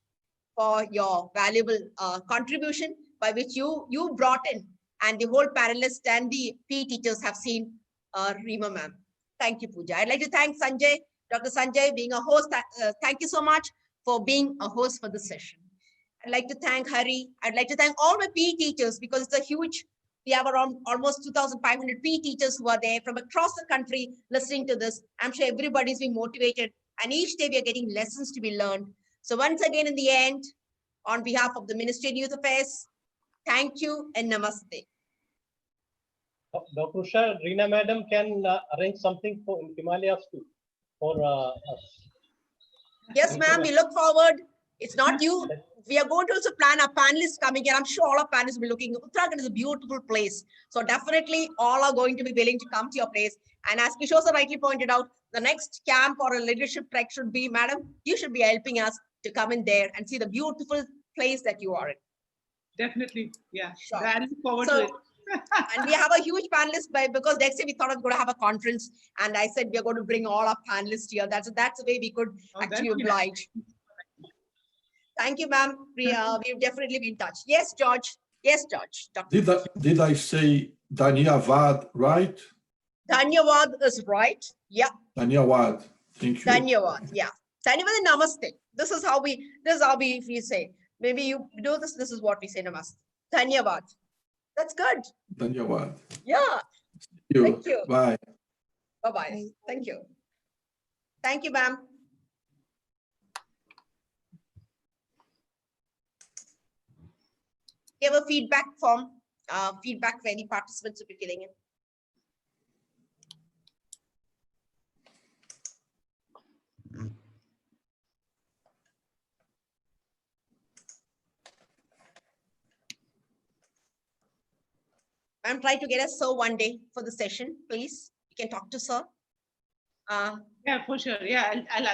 Speaker 2: for your valuable contribution, by which you brought in, and the whole panelists and the PE teachers have seen Reema, ma'am. Thank you, Pooja. I'd like to thank Sanjay, Dr. Sanjay, being a host. Thank you so much for being a host for this session. I'd like to thank Hari. I'd like to thank all my PE teachers, because it's a huge We have around almost 2,500 PE teachers who are there from across the country listening to this. I'm sure everybody's been motivated, and each day we are getting lessons to be learned. So once again, in the end, on behalf of the Ministry of Youth Affairs, thank you and namaste.
Speaker 10: Dr. Usha, Reena Madam can arrange something for Himalayas too, for us.
Speaker 2: Yes, ma'am, we look forward. It's not you. We are going to also plan our panelists coming here. I'm sure all our panelists will be looking. Uttarakhand is a beautiful place. So definitely all are going to be willing to come to your place. And as Kishore sir rightly pointed out, the next camp or a leadership trek should be, madam, you should be helping us to come in there and see the beautiful place that you are in.
Speaker 3: Definitely. Yeah.
Speaker 2: Sure.
Speaker 3: I look forward
Speaker 2: So,
Speaker 3: to it.
Speaker 2: and we have a huge panelist because next day we thought we were going to have a conference, and I said we are going to bring all our panelists here. That's the way we could actually oblige. Thank you, ma'am. We've definitely been in touch. Yes, George. Yes, George.
Speaker 4: Did I say Dhanyavad right?
Speaker 2: Dhanyavad is right. Yeah.
Speaker 4: Dhanyavad. Thank you.
Speaker 2: Dhanyavad. Yeah. Dhanyavad and namaste. This is how we say. Maybe you do this. This is what we say. Namaste. Dhanyavad. That's good.
Speaker 4: Dhanyavad.
Speaker 2: Yeah. Thank you.
Speaker 4: Bye.
Speaker 2: Bye-bye. Thank you. Thank you, ma'am. We have a feedback form, feedback for any participants will be filling in. I'm trying to get a sir one day for the session, please. You can talk to sir.
Speaker 3: Yeah, for sure. Yeah, I'll ask.